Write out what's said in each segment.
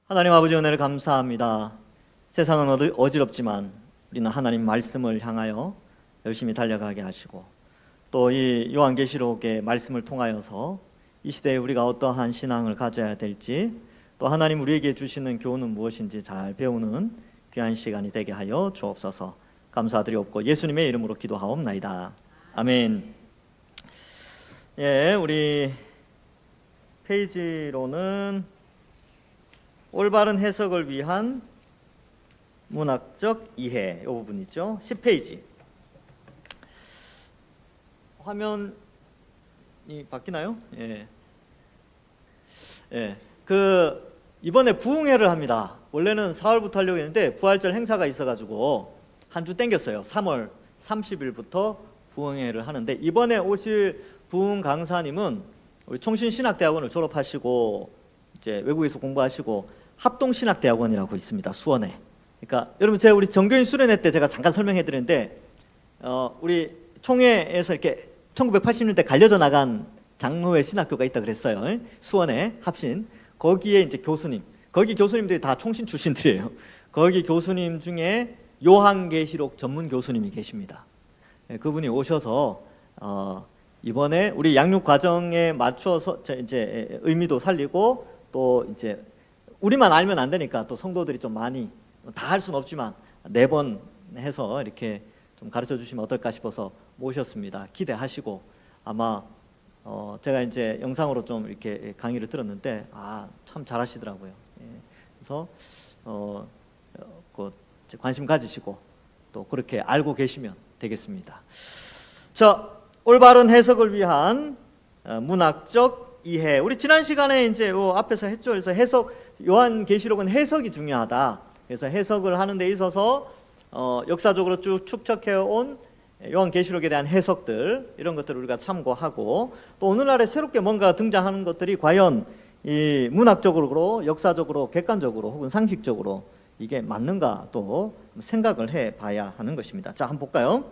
하나님 아버지 은혜를 감사합니다. 세상은 어지럽지만 우리는 하나님 말씀을 향하여 열심히 달려가게 하시고, 또 이 요한계시록의 말씀을 통하여서 이 시대에 우리가 어떠한 신앙을 가져야 될지, 또 하나님 우리에게 주시는 교훈은 무엇인지 잘 배우는 귀한 시간이 되게 하여 주옵소서. 감사드리옵고 예수님의 이름으로 기도하옵나이다. 아멘. 예, 우리 페이지로는 올바른 해석을 위한 문학적 이해, 이 부분 있죠. 10페이지. 화면이 바뀌나요? 예. 이번에 부흥회를 합니다. 원래는 4월부터 하려고 했는데 부활절 행사가 있어가지고 한 주 땡겼어요. 3월 30일부터 부흥회를 하는데, 이번에 오실 부흥 강사님은 우리 총신신학대학원을 졸업하시고 이제 외국에서 공부하시고 합동신학대학원이라고 있습니다. 수원에. 그러니까 여러분, 제가 우리 정교인 수련회 때 제가 잠깐 설명해 드렸는데, 우리 총회에서 이렇게 1980년대 갈려져 나간 장로회 신학교가 있다 그랬어요. 수원에 합신. 거기에 이제 교수님, 거기 교수님들이 다 총신 출신들이에요. 거기 교수님 중에 요한계시록 전문 교수님이 계십니다. 그분이 오셔서 이번에 우리 양육 과정에 맞춰서 이제 의미도 살리고, 또 이제 우리만 알면 안 되니까 또 성도들이 좀 많이, 다 할 수는 없지만 4번 해서 이렇게 좀 가르쳐 주시면 어떨까 싶어서 모셨습니다. 기대하시고, 아마 제가 이제 영상으로 좀 이렇게 강의를 들었는데 참 잘하시더라고요. 그래서 관심 가지시고 또 그렇게 알고 계시면 되겠습니다. 자, 올바른 해석을 위한 문학적 이해. 우리 지난 시간에 이제 앞에서 했죠. 그래서 해석, 요한계시록은 해석이 중요하다. 그래서 해석을 하는 데 있어서 역사적으로 쭉 축적해온 요한계시록에 대한 해석들, 이런 것들을 우리가 참고하고, 또 오늘날에 새롭게 뭔가 등장하는 것들이 과연 이 문학적으로, 역사적으로, 객관적으로 혹은 상식적으로 이게 맞는가 또 생각을 해봐야 하는 것입니다. 자, 한번 볼까요?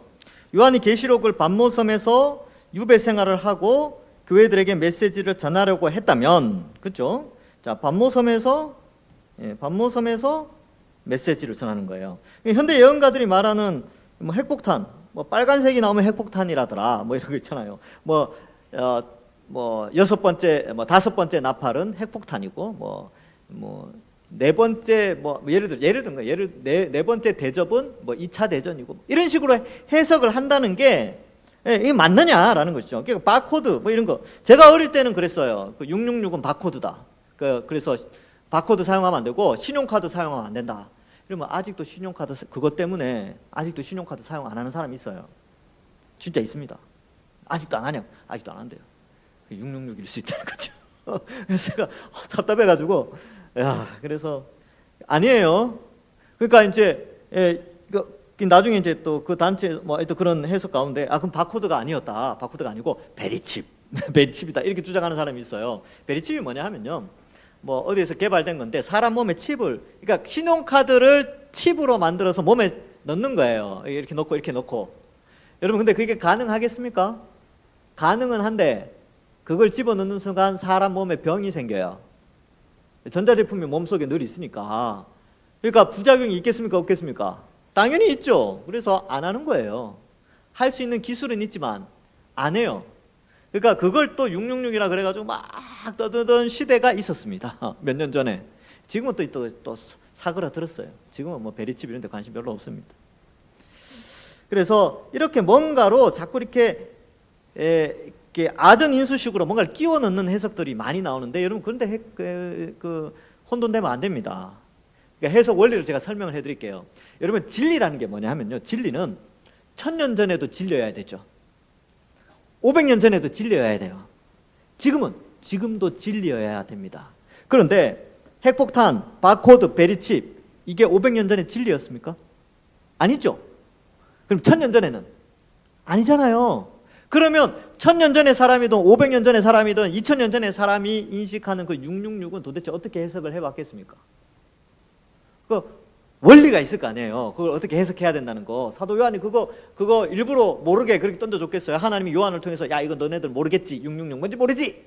요한이 계시록을 반모섬에서 유배 생활을 하고 교회들에게 메시지를 전하려고 했다면, 그렇죠? 자, 반모섬에서 메시지를 전하는 거예요. 현대 예언가들이 말하는 뭐 핵폭탄, 뭐 빨간색이 나오면 핵폭탄이라더라, 뭐 이런 거 있잖아요. 뭐 6번째, 뭐 5번째 나팔은 핵폭탄이고, 네 번째, 예를 든 거예요. 네 번째 대접은 2차 대전이고, 이런 식으로 해석을 한다는 게 이게 맞느냐라는 것이죠. 그러니까 바코드 이런 거, 제가 어릴 때는 그랬어요. 666은 바코드다. 그래서 바코드 사용하면 안 되고 신용카드 사용하면 안 된다. 그러면 아직도 신용카드, 그것 때문에 아직도 신용카드 사용 안 하는 사람이 있어요. 진짜 있습니다. 아직도 안 하냐고. 아직도 안 한대요. 666일 수 있다는 거죠. 그래서 제가 답답해가지고, 그래서 아니에요. 그러니까 이제 나중에 이제 또 그 단체 또 그런 해석 가운데 그럼 바코드가 아니었다. 바코드가 아니고 베리칩, 베리칩이다, 이렇게 주장하는 사람이 있어요. 베리칩이 뭐냐 하면요, 어디에서 개발된 건데 사람 몸에 칩을, 그러니까 신용카드를 칩으로 만들어서 몸에 넣는 거예요. 이렇게 넣고 이렇게 넣고. 여러분, 근데 그게 가능하겠습니까? 가능은 한데 그걸 집어넣는 순간 사람 몸에 병이 생겨요. 전자제품이 몸속에 늘 있으니까. 그러니까 부작용이 있겠습니까? 없겠습니까? 당연히 있죠. 그래서 안 하는 거예요. 할 수 있는 기술은 있지만 안 해요. 그러니까 그걸 또 666이라 그래가지고 막 떠드던 시대가 있었습니다. 몇 년 전에. 지금은 또 사그라들었어요. 지금은 베리칩 이런 데 관심 별로 없습니다. 그래서 이렇게 뭔가로 자꾸 이렇게 아전 인수식으로 뭔가를 끼워 넣는 해석들이 많이 나오는데, 여러분, 그런데 혼돈되면 안 됩니다. 그러니까 해석 원리를 제가 설명을 해드릴게요. 여러분, 진리라는 게 뭐냐 하면요, 진리는 1000년 전에도 진리여야 되죠. 500년 전에도 진리여야 돼요. 지금도 진리여야 됩니다. 그런데 핵폭탄, 바코드, 베리칩, 이게 500년 전에 진리였습니까? 아니죠. 그럼 1000년 전에는 아니잖아요. 그러면 1000년 전의 사람이든 500년 전의 사람이든 2000년 전의 사람이 인식하는 그 666은 도대체 어떻게 해석을 해봤겠습니까? 그 원리가 있을 거 아니에요. 그걸 어떻게 해석해야 된다는 거. 사도 요한이 그거 일부러 모르게 그렇게 던져줬겠어요? 하나님이 요한을 통해서 이거 너네들 모르겠지, 666 뭔지 모르지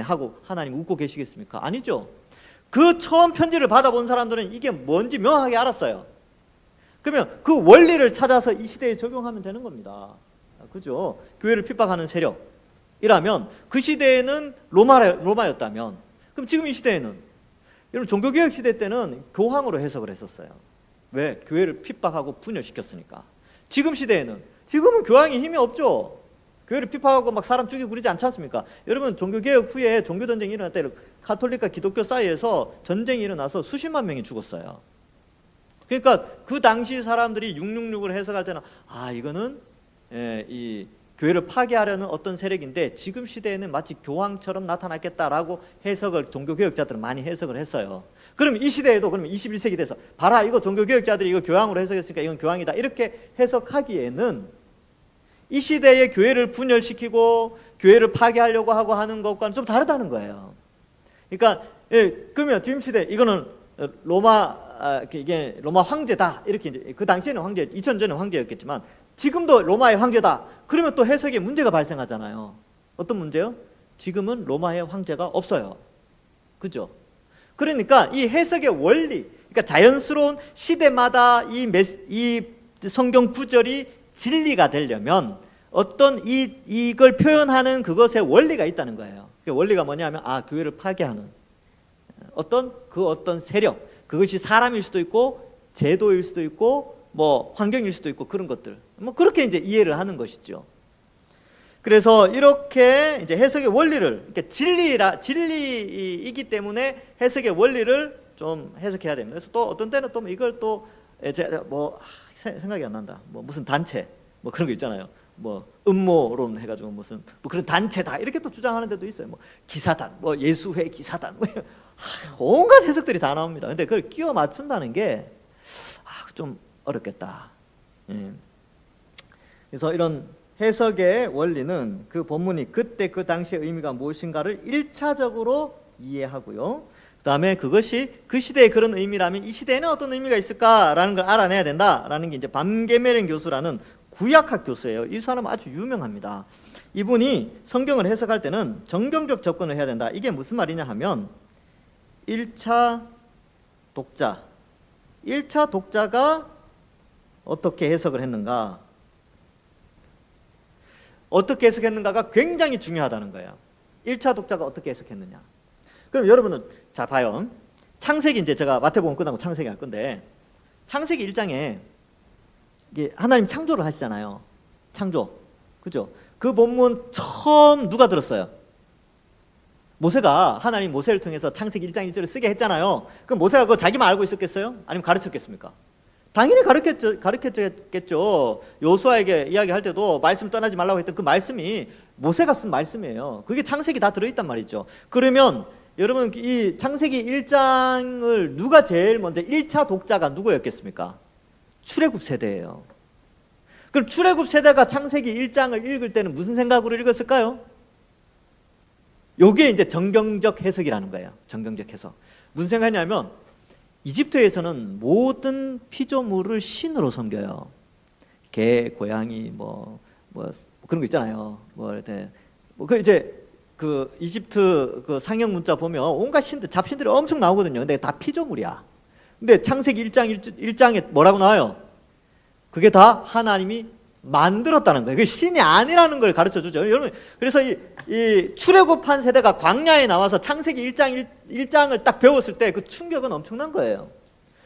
하고 하나님 웃고 계시겠습니까? 아니죠. 그 처음 편지를 받아본 사람들은 이게 뭔지 명확하게 알았어요. 그러면 그 원리를 찾아서 이 시대에 적용하면 되는 겁니다. 그죠? 교회를 핍박하는 세력이라면 그 시대에는 로마였다면, 그럼 지금 이 시대에는, 여러분 종교개혁 시대 때는 교황으로 해석을 했었어요. 왜? 교회를 핍박하고 분열시켰으니까. 지금 시대에는, 지금은 교황이 힘이 없죠. 교회를 핍박하고 막 사람 죽이고 그러지 않지 않습니까? 여러분 종교개혁 후에 종교전쟁이 일어날 때 가톨릭과 기독교 사이에서 전쟁이 일어나서 수십만 명이 죽었어요. 그러니까 그 당시 사람들이 666을 해석할 때는 이거는 이 교회를 파괴하려는 어떤 세력인데 지금 시대에는 마치 교황처럼 나타났겠다라고 해석을 종교개혁자들은 많이 해석을 했어요. 그럼 이 시대에도, 그러면 21세기 돼서 봐라, 이거 종교개혁자들이 이거 교황으로 해석했으니까 이건 교황이다, 이렇게 해석하기에는 이 시대에 교회를 분열시키고 교회를 파괴하려고 하고 하는 것과는 좀 다르다는 거예요. 그러니까 그러면 지금 시대 이거는 이게 로마 황제다, 이렇게 이제 그 당시에는 황제, 2000년 전에 황제였겠지만 지금도 로마의 황제다. 그러면 또 해석에 문제가 발생하잖아요. 어떤 문제요? 지금은 로마의 황제가 없어요. 그죠? 그러니까 이 해석의 원리, 그러니까 자연스러운 시대마다 이 성경 구절이 진리가 되려면 어떤 이걸 표현하는 그것에 원리가 있다는 거예요. 그 원리가 뭐냐면 교회를 파괴하는 어떤 세력, 그것이 사람일 수도 있고 제도일 수도 있고 뭐 환경일 수도 있고 그런 것들, 뭐 그렇게 이제 이해를 하는 것이죠. 그래서 이렇게 이제 해석의 원리를, 그러니까 진리이기 때문에 해석의 원리를 좀 해석해야 됩니다. 그래서 또 어떤 때는 또 이걸 또 생각이 안 난다. 뭐 무슨 단체, 뭐 그런 거 있잖아요. 뭐 음모론 해가지고 무슨 뭐 그런 단체다 이렇게 또 주장하는 데도 있어요. 뭐 기사단, 뭐 예수회 기사단, 뭐 온갖 해석들이 다 나옵니다. 근데 그걸 끼워 맞춘다는 게 좀 어렵겠다. 그래서 이런 해석의 원리는 그 본문이 그때 그 당시의 의미가 무엇인가를 1차적으로 이해하고요. 그 다음에 그것이 그 시대의 그런 의미라면 이 시대에는 어떤 의미가 있을까라는 걸 알아내야 된다라는 게 이제 밤게메렌 교수라는 구약학 교수예요. 이 사람 아주 유명합니다. 이분이 성경을 해석할 때는 정경적 접근을 해야 된다. 이게 무슨 말이냐 하면 1차 독자가 어떻게 해석을 했는가, 어떻게 해석했는가가 굉장히 중요하다는 거예요. 1차 독자가 어떻게 해석했느냐. 그럼 여러분은 자 봐요. 창세기, 이제 제가 마태복음 끝나고 창세기 할 건데, 창세기 1장에 이게 하나님 창조를 하시잖아요. 창조, 그죠? 그 본문 처음 누가 들었어요? 모세가, 하나님 모세를 통해서 창세기 1장 1절을 쓰게 했잖아요. 그럼 모세가 그거 자기만 알고 있었겠어요? 아니면 가르쳤겠습니까? 당연히 가르쳤겠죠. 요수아에게 이야기할 때도 말씀 떠나지 말라고 했던 그 말씀이 모세가 쓴 말씀이에요. 그게 창세기 다 들어있단 말이죠. 그러면 여러분 이 창세기 1장을 누가 제일 먼저 1차 독자가 누구였겠습니까? 출애굽 세대예요. 그럼 출애굽 세대가 창세기 1장을 읽을 때는 무슨 생각으로 읽었을까요? 요게 이제 정경적 해석이라는 거예요. 정경적 해석. 무슨 생각이냐면 이집트에서는 모든 피조물을 신으로 섬겨요. 개, 고양이, 뭐 그런 거 있잖아요. 그 이집트 그 상형 문자 보면 온갖 신들, 잡신들이 엄청 나오거든요. 근데 다 피조물이야. 근데 창세기 1장에 뭐라고 나와요? 그게 다 하나님이 만들었다는 거예요. 그게 신이 아니라는 걸 가르쳐 주죠. 여러분, 그래서 이 출애굽한 세대가 광야에 나와서 창세기 1장을 딱 배웠을 때 그 충격은 엄청난 거예요.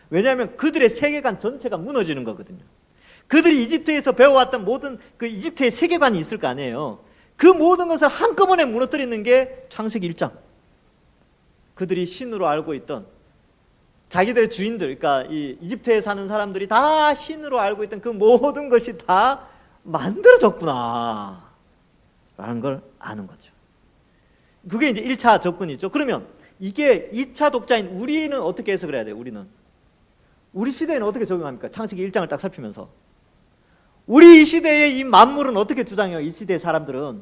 왜냐하면 그들의 세계관 전체가 무너지는 거거든요. 그들이 이집트에서 배워왔던 모든 그 이집트의 세계관이 있을 거 아니에요. 그 모든 것을 한꺼번에 무너뜨리는 게 창세기 1장. 그들이 신으로 알고 있던 자기들의 주인들, 그러니까 이 이집트에 사는 사람들이 다 신으로 알고 있던 그 모든 것이 다 만들어졌구나 라는 걸 아는 거죠. 그게 이제 1차 접근이죠. 그러면 이게 2차 독자인 우리는 어떻게 해석을 해야 돼요? 우리 시대에는 어떻게 적용합니까? 창세기 1장을 딱 살피면서 우리 이 시대의 이 만물은 어떻게 주장해요? 이 시대의 사람들은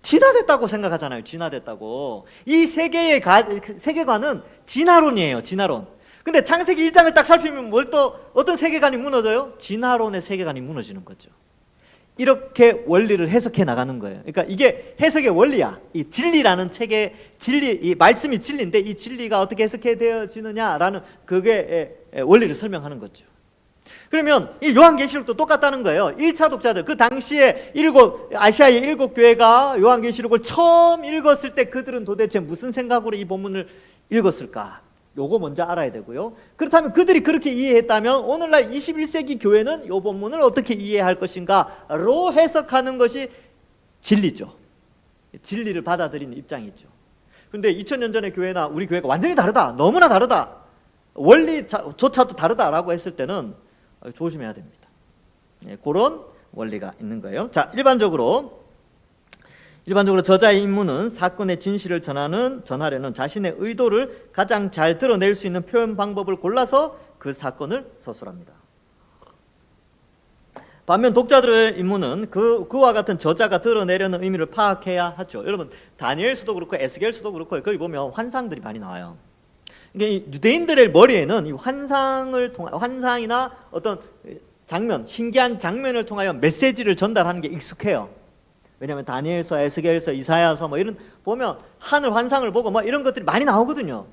진화됐다고 생각하잖아요. 진화됐다고. 이 세계관은 진화론이에요. 진화론. 근데 창세기 1장을 딱 살피면 어떤 세계관이 무너져요? 진화론의 세계관이 무너지는 거죠. 이렇게 원리를 해석해 나가는 거예요. 그러니까 이게 해석의 원리야. 이 진리라는 책의 진리, 이 말씀이 진리인데 이 진리가 어떻게 해석해 되어지느냐라는 그게 원리를 설명하는 거죠. 그러면 이 요한계시록도 똑같다는 거예요. 1차 독자들, 그 당시에 아시아의 7교회가 요한계시록을 처음 읽었을 때 그들은 도대체 무슨 생각으로 이 본문을 읽었을까? 요거 먼저 알아야 되고요. 그렇다면 그들이 그렇게 이해했다면 오늘날 21세기 교회는 이 본문을 어떻게 이해할 것인가로 해석하는 것이 진리죠. 진리를 받아들이는 입장이죠. 그런데 2000년 전의 교회나 우리 교회가 완전히 다르다, 너무나 다르다, 원리조차도 다르다라고 했을 때는 조심해야 됩니다. 그런 원리가 있는 거예요. 자, 일반적으로 저자의 임무는 사건의 진실을 전하려는 자신의 의도를 가장 잘 드러낼 수 있는 표현 방법을 골라서 그 사건을 서술합니다. 반면 독자들의 임무는 그와 같은 저자가 드러내려는 의미를 파악해야 하죠. 여러분, 다니엘서도 그렇고 에스겔서도 그렇고 거기 보면 환상들이 많이 나와요. 이게 유대인들의 머리에는 이 환상이나 어떤 장면, 신기한 장면을 통하여 메시지를 전달하는 게 익숙해요. 왜냐하면 다니엘서, 에스겔서, 이사야서 뭐 이런 보면 하늘 환상을 보고 뭐 이런 것들이 많이 나오거든요.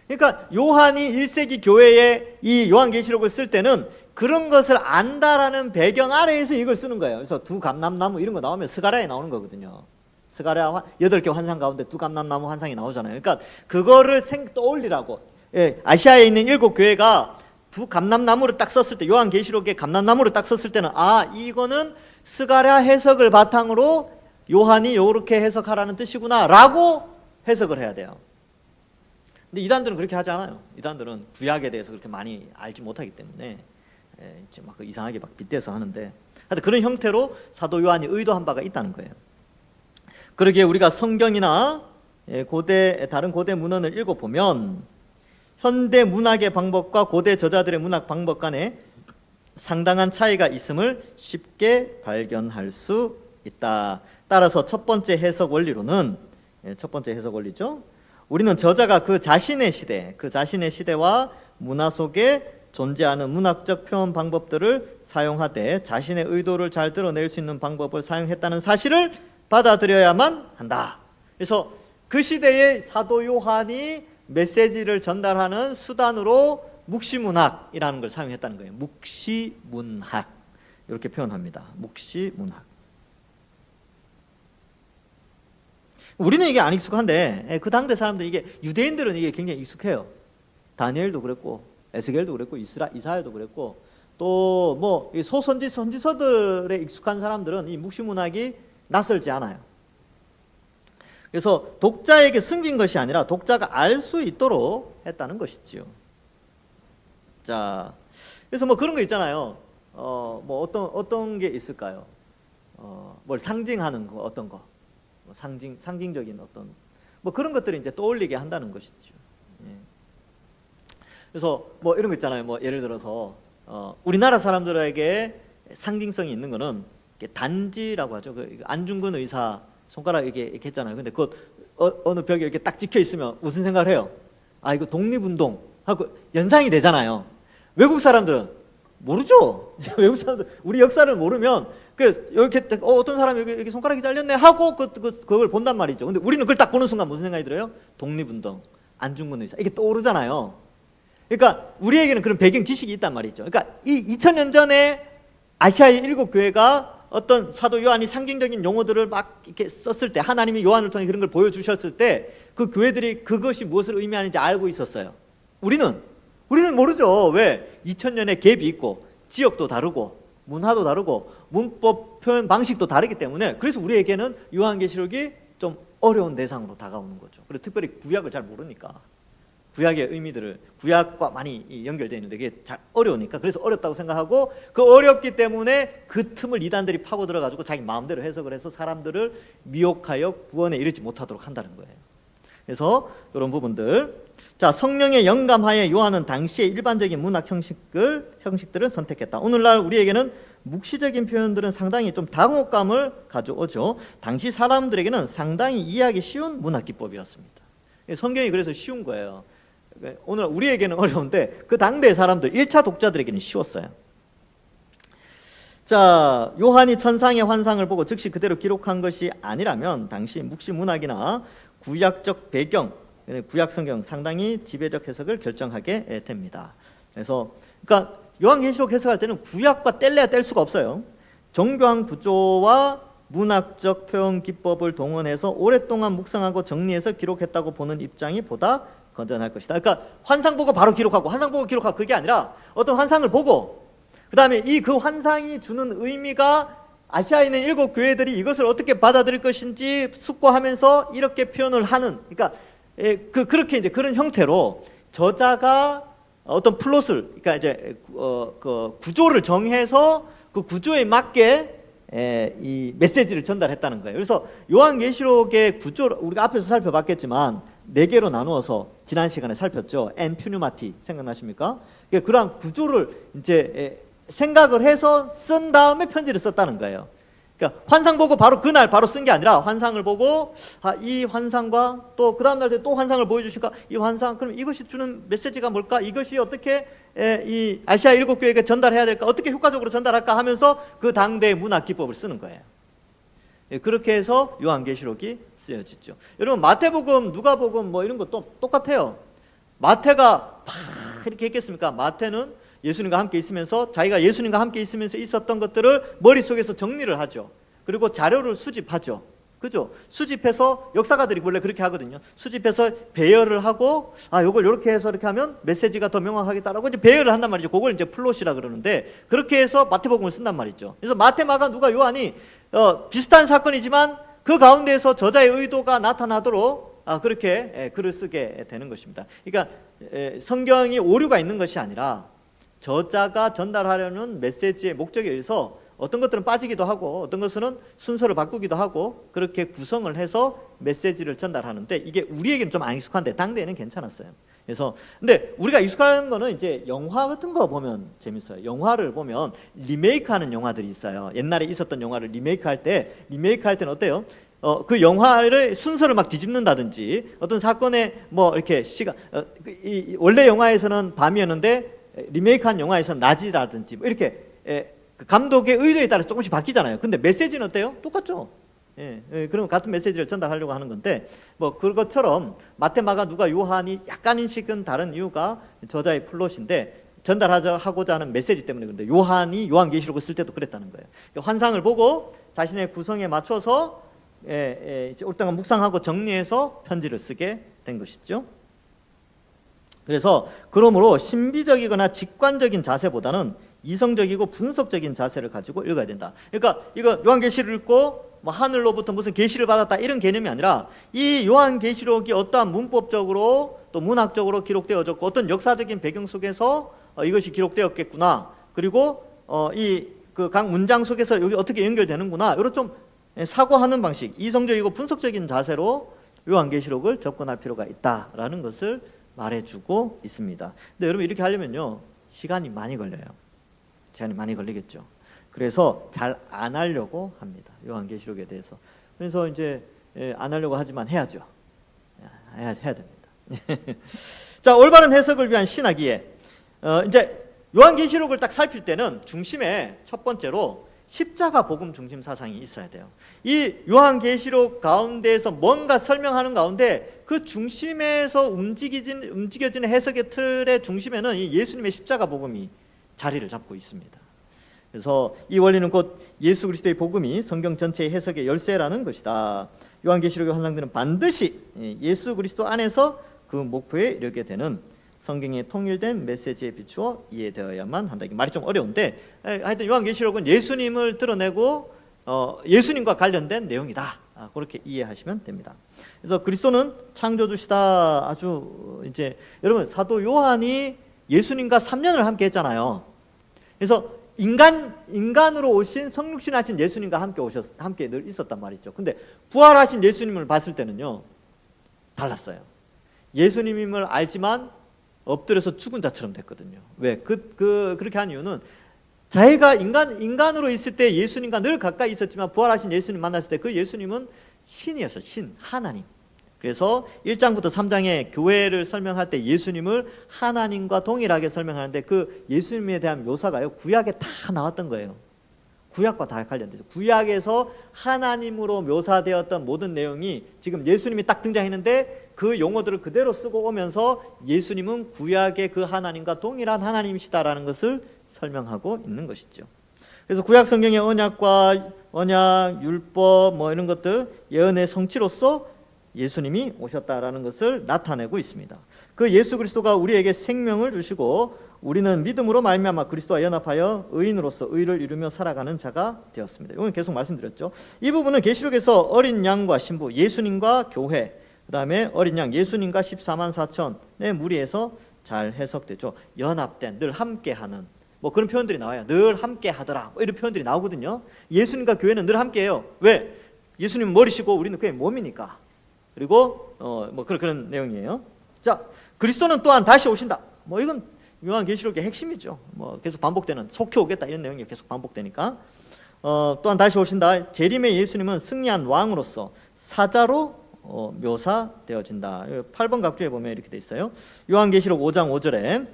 그러니까 요한이 1세기 교회에 이 요한계시록을 쓸 때는 그런 것을 안다라는 배경 아래에서 이걸 쓰는 거예요. 그래서 두 감람나무 이런 거 나오면 스가랴에 나오는 거거든요. 스가랴 8개 환상 가운데 두 감람나무 환상이 나오잖아요. 그러니까 그거를 떠올리라고. 아시아에 있는 7교회가 두 감람나무를 딱 썼을 때, 요한계시록에 감람나무를 딱 썼을 때는 이거는 스가랴 해석을 바탕으로 요한이 요렇게 해석하라는 뜻이구나 라고 해석을 해야 돼요. 근데 이단들은 그렇게 하지 않아요. 이단들은 구약에 대해서 그렇게 많이 알지 못하기 때문에 막 이상하게 막 빗대서 하는데, 하여튼 그런 형태로 사도 요한이 의도한 바가 있다는 거예요. 그러기에 우리가 성경이나 다른 고대 문헌을 읽어보면 현대 문학의 방법과 고대 저자들의 문학 방법 간에 상당한 차이가 있음을 쉽게 발견할 수 있다. 따라서 첫 번째 해석 원리로는, 첫 번째 해석 원리죠, 우리는 저자가 그 자신의 시대와 문화 속에 존재하는 문학적 표현 방법들을 사용하되 자신의 의도를 잘 드러낼 수 있는 방법을 사용했다는 사실을 받아들여야만 한다. 그래서 그 시대의 사도 요한이 메시지를 전달하는 수단으로 묵시문학이라는 걸 사용했다는 거예요. 묵시문학 이렇게 표현합니다. 묵시문학. 우리는 이게 안 익숙한데 그 당대 사람들, 이게 유대인들은 이게 굉장히 익숙해요. 다니엘도 그랬고 에스겔도 그랬고 이사야도 그랬고 또 뭐 선지서들에 익숙한 사람들은 이 묵시문학이 낯설지 않아요. 그래서 독자에게 숨긴 것이 아니라 독자가 알 수 있도록 했다는 것이지요. 자, 그래서 뭐 그런 거 있잖아요. 뭐 어떤 게 있을까요? 뭘 상징하는 거, 어떤 거, 뭐 상징적인 어떤 뭐 그런 것들을 이제 떠올리게 한다는 것이죠. 예. 그래서 뭐 이런 거 있잖아요. 뭐 예를 들어서 우리나라 사람들에게 상징성이 있는 거는 단지라고 하죠. 그 안중근 의사 손가락 이렇게 했잖아요. 근데 그것 어느 벽에 이렇게 딱 찍혀 있으면 무슨 생각을 해요? 이거 독립운동 하고 연상이 되잖아요. 외국 사람들은 모르죠. 외국 사람들 우리 역사를 모르면 이렇게 어떤 사람이 여기 손가락이 잘렸네 하고 그걸 본단 말이죠. 근데 우리는 그걸 딱 보는 순간 무슨 생각이 들어요? 독립운동, 안중근 의사 이게 떠오르잖아요. 그러니까 우리에게는 그런 배경 지식이 있단 말이죠. 그러니까 이 2000년 전에 아시아의 7교회가 어떤 사도 요한이 상징적인 용어들을 막 이렇게 썼을 때, 하나님이 요한을 통해 그런 걸 보여주셨을 때 그 교회들이 그것이 무엇을 의미하는지 알고 있었어요. 우리는 모르죠. 왜? 2000년의 갭이 있고 지역도 다르고 문화도 다르고 문법 표현 방식도 다르기 때문에, 그래서 우리에게는 요한계시록이 좀 어려운 대상으로 다가오는 거죠. 그리고 특별히 구약을 잘 모르니까, 구약의 의미들을, 구약과 많이 연결되어 있는데 그게 잘 어려우니까, 그래서 어렵다고 생각하고 그 어렵기 때문에 그 틈을 이단들이 파고 들어가지고 자기 마음대로 해석을 해서 사람들을 미혹하여 구원에 이르지 못하도록 한다는 거예요. 그래서 이런 부분들, 자, 성령의 영감하에 요한은 당시의 일반적인 문학 형식들을 선택했다. 오늘날 우리에게는 묵시적인 표현들은 상당히 좀 당혹감을 가져오죠. 당시 사람들에게는 상당히 이해하기 쉬운 문학 기법이었습니다. 성경이 그래서 쉬운 거예요. 오늘 우리에게는 어려운데 그 당대 사람들, 1차 독자들에게는 쉬웠어요. 자, 요한이 천상의 환상을 보고 즉시 그대로 기록한 것이 아니라면 당시 묵시 문학이나 구약적 배경, 구약 성경 상당히 지배적 해석을 결정하게 됩니다. 그래서 그러니까 요한계시록 해석할 때는 구약과 뗄래야 뗄 수가 없어요. 정교한 구조와 문학적 표현 기법을 동원해서 오랫동안 묵상하고 정리해서 기록했다고 보는 입장이 보다 건전할 것이다. 그러니까 환상 보고 바로 기록하고 환상 보고 기록하고 그게 아니라 어떤 환상을 보고 그 다음에 그 환상이 주는 의미가 아시아에 있는 7 교회들이 이것을 어떻게 받아들일 것인지 숙고하면서 이렇게 표현을 하는, 그러니까 그렇게 이제 그런 형태로 저자가 어떤 플롯을, 그러니까 이제 그 구조를 정해서 그 구조에 맞게 이 메시지를 전달했다는 거예요. 그래서 요한계시록의 구조를 우리가 앞에서 살펴봤겠지만 4개로 나누어서 지난 시간에 살폈죠. 엔퓨뉴마티 생각나십니까? 그러한 구조를 이제 생각을 해서 쓴 다음에 편지를 썼다는 거예요. 그러니까 환상 보고 바로 그날 바로 쓴 게 아니라 환상을 보고 이 환상과 또 그 다음 날 또 환상을 보여주시니까 이 환상, 그럼 이것이 주는 메시지가 뭘까? 이것이 어떻게 이 아시아 7 교회에게 전달해야 될까? 어떻게 효과적으로 전달할까? 하면서 그 당대의 문학 기법을 쓰는 거예요. 그렇게 해서 요한계시록이 쓰여졌죠. 여러분 마태복음, 누가복음 뭐 이런 것도 똑같아요. 마태가 막 이렇게 했겠습니까? 마태는 예수님과 함께 있으면서 자기가 예수님과 함께 있으면서 있었던 것들을 머릿속에서 정리를 하죠. 그리고 자료를 수집하죠. 그죠? 수집해서 역사가들이 원래 그렇게 하거든요. 수집해서 배열을 하고 요걸 이렇게 해서 이렇게 하면 메시지가 더 명확하겠다라고 이제 배열을 한단 말이죠. 그걸 이제 플롯이라 그러는데 그렇게 해서 마태복음을 쓴단 말이죠. 그래서 마태, 마가, 누가, 요한이 비슷한 사건이지만 그 가운데에서 저자의 의도가 나타나도록 그렇게 글을 쓰게 되는 것입니다. 그러니까 성경이 오류가 있는 것이 아니라 저자가 전달하려는 메시지의 목적에 의해서 어떤 것들은 빠지기도 하고 어떤 것은 순서를 바꾸기도 하고 그렇게 구성을 해서 메시지를 전달하는데 이게 우리에게는 좀 안 익숙한데 당대에는 괜찮았어요. 그래서 근데 우리가 익숙한 거는 이제 영화 같은 거 보면 재밌어요. 영화를 보면 리메이크하는 영화들이 있어요. 옛날에 있었던 영화를 리메이크할 때는 어때요? 그 영화를 순서를 막 뒤집는다든지 어떤 사건에 뭐 이렇게 원래 영화에서는 밤이었는데 리메이크한 영화에서는 낮이라든지 뭐 이렇게 그 감독의 의도에 따라서 조금씩 바뀌잖아요. 근데 메시지는 어때요? 똑같죠. 그럼 같은 메시지를 전달하려고 하는 건데 뭐 그것처럼 마태, 마가, 누가, 요한이 약간씩은 다른 이유가 저자의 플롯인데 전달하고자 하는 메시지 때문에. 그런데 요한이 요한계시록을 쓸 때도 그랬다는 거예요. 환상을 보고 자신의 구성에 맞춰서 올동안 묵상하고 정리해서 편지를 쓰게 된 것이죠. 그래서 그러므로 신비적이거나 직관적인 자세보다는 이성적이고 분석적인 자세를 가지고 읽어야 된다. 그러니까 이거 요한계시를 읽고 뭐 하늘로부터 무슨 계시를 받았다 이런 개념이 아니라 이 요한계시록이 어떠한 문법적으로 또 문학적으로 기록되어졌고 어떤 역사적인 배경 속에서 이것이 기록되었겠구나. 그리고 이 그 각 문장 속에서 여기 어떻게 연결되는구나. 이런 좀 사고하는 방식, 이성적이고 분석적인 자세로 요한계시록을 접근할 필요가 있다라는 것을 말해주고 있습니다. 근데 여러분 이렇게 하려면요 시간이 많이 걸려요. 시간이 많이 걸리겠죠. 그래서 잘 안 하려고 합니다. 요한계시록에 대해서. 그래서 이제 안 하려고 하지만 해야죠. 해야 됩니다. 자, 올바른 해석을 위한 신학이해. 이제 요한계시록을 딱 살필 때는 중심에 첫 번째로 십자가 복음 중심 사상이 있어야 돼요. 이 요한계시록 가운데에서 뭔가 설명하는 가운데 그 중심에서 움직여지는 해석의 틀의 중심에는 이 예수님의 십자가 복음이 자리를 잡고 있습니다. 그래서 이 원리는 곧 예수 그리스도의 복음이 성경 전체의 해석의 열쇠라는 것이다. 요한계시록의 환상들은 반드시 예수 그리스도 안에서 그 목표에 이르게 되는 성경의 통일된 메시지에 비추어 이해되어야만 한다. 이게 말이 좀 어려운데 하여튼 요한계시록은 예수님을 드러내고 예수님과 관련된 내용이다. 그렇게 이해하시면 됩니다. 그래서 그리스도는 창조주시다. 아주 이제 여러분 사도 요한이 예수님과 3년을 함께 했잖아요. 그래서 인간으로 오신 성육신하신 예수님과 함께 늘 있었단 말이죠. 근데 부활하신 예수님을 봤을 때는요 달랐어요. 예수님임을 알지만 엎드려서 죽은 자처럼 됐거든요. 왜? 그렇게 한 이유는 자기가 인간으로 있을 때 예수님과 늘 가까이 있었지만 부활하신 예수님 만났을 때 그 예수님은 신이었어요. 신, 하나님. 그래서 1장부터 3장에 교회를 설명할 때 예수님을 하나님과 동일하게 설명하는데 그 예수님에 대한 묘사가요 구약에 다 나왔던 거예요. 구약과 다 관련되죠. 구약에서 하나님으로 묘사되었던 모든 내용이 지금 예수님이 딱 등장했는데 그 용어들을 그대로 쓰고 오면서 예수님은 구약의 그 하나님과 동일한 하나님이시다라는 것을 설명하고 있는 것이죠. 그래서 구약 성경의 언약과 언약, 율법 뭐 이런 것들 예언의 성취로서 예수님이 오셨다라는 것을 나타내고 있습니다. 그 예수 그리스도가 우리에게 생명을 주시고 우리는 믿음으로 말미암아 그리스도와 연합하여 의인으로서 의를 이루며 살아가는 자가 되었습니다. 이건 계속 말씀드렸죠. 이 부분은 계시록에서 어린 양과 신부, 예수님과 교회, 그다음에 어린 양 예수님과 14만 4천의 무리에서 잘 해석되죠. 연합된, 늘 함께하는 뭐 그런 표현들이 나와요. 늘 함께하더라 뭐 이런 표현들이 나오거든요. 예수님과 교회는 늘 함께해요. 왜? 예수님은 머리시고 우리는 그의 몸이니까. 그리고 뭐 그런 내용이에요. 자, 그리스도는 또한 다시 오신다. 뭐 이건 요한계시록의 핵심이죠. 뭐 계속 반복되는, 속히 오겠다 이런 내용이 계속 반복되니까. 또한 다시 오신다. 재림의 예수님은 승리한 왕으로서 사자로 묘사되어진다. 8번 각주에 보면 이렇게 돼 있어요. 요한계시록 5장 5절에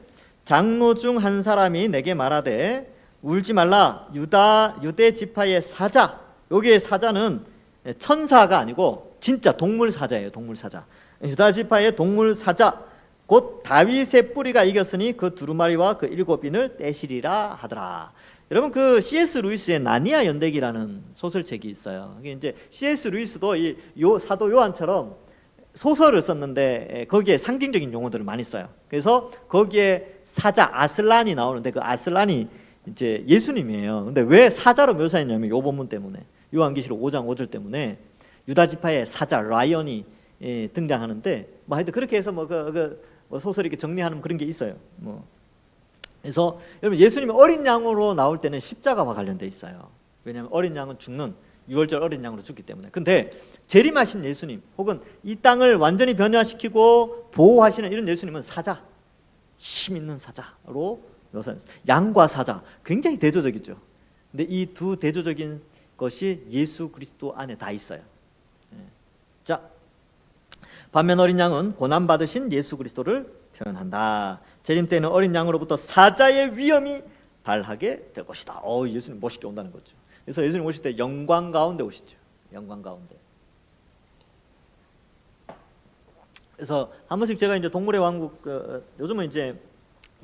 장로 중 한 사람이 내게 말하되 울지 말라. 유대 지파의 사자. 여기에 사자는 천사가 아니고 진짜 동물 사자예요. 동물 사자. 유다 지파의 동물 사자 곧 다윗의 뿌리가 이겼으니 그 두루마리와 그 7인을 떼시리라 하더라. 여러분 그 C.S. 루이스의 나니아 연대기라는 소설책이 있어요. 이게 이제 C.S. 루이스도 이 사도 요한처럼 소설을 썼는데 거기에 상징적인 용어들을 많이 써요. 그래서 거기에 사자 아슬란이 나오는데 그 아슬란이 이제 예수님이에요. 근데 왜 사자로 묘사했냐면 요 본문 때문에, 요한계시록 5장 5절 때문에 유다 지파의 사자 라이언이 등장하는데 뭐 하여튼 그렇게 해서 뭐 소설이 이렇게 정리하는 그런 게 있어요. 뭐 그래서 여러분 예수님이 어린 양으로 나올 때는 십자가와 관련돼 있어요. 왜냐하면 어린 양은 죽는 유월절 어린 양으로 죽기 때문에. 근데 재림하신 예수님 혹은 이 땅을 완전히 변화시키고 보호하시는 이런 예수님은 사자, 힘 있는 사자로 묘사합니다. 양과 사자 굉장히 대조적이죠. 근데 이 두 대조적인 것이 예수 그리스도 안에 다 있어요. 자, 반면 어린 양은 고난 받으신 예수 그리스도를 표현한다. 재림 때는 어린 양으로부터 사자의 위엄이 발하게 될 것이다. 예수님 멋있게 온다는 거죠. 그래서 예수님 오실 때 영광 가운데 오시죠. 영광 가운데. 그래서 한 번씩 제가 이제 동물의 왕국 요즘은 이제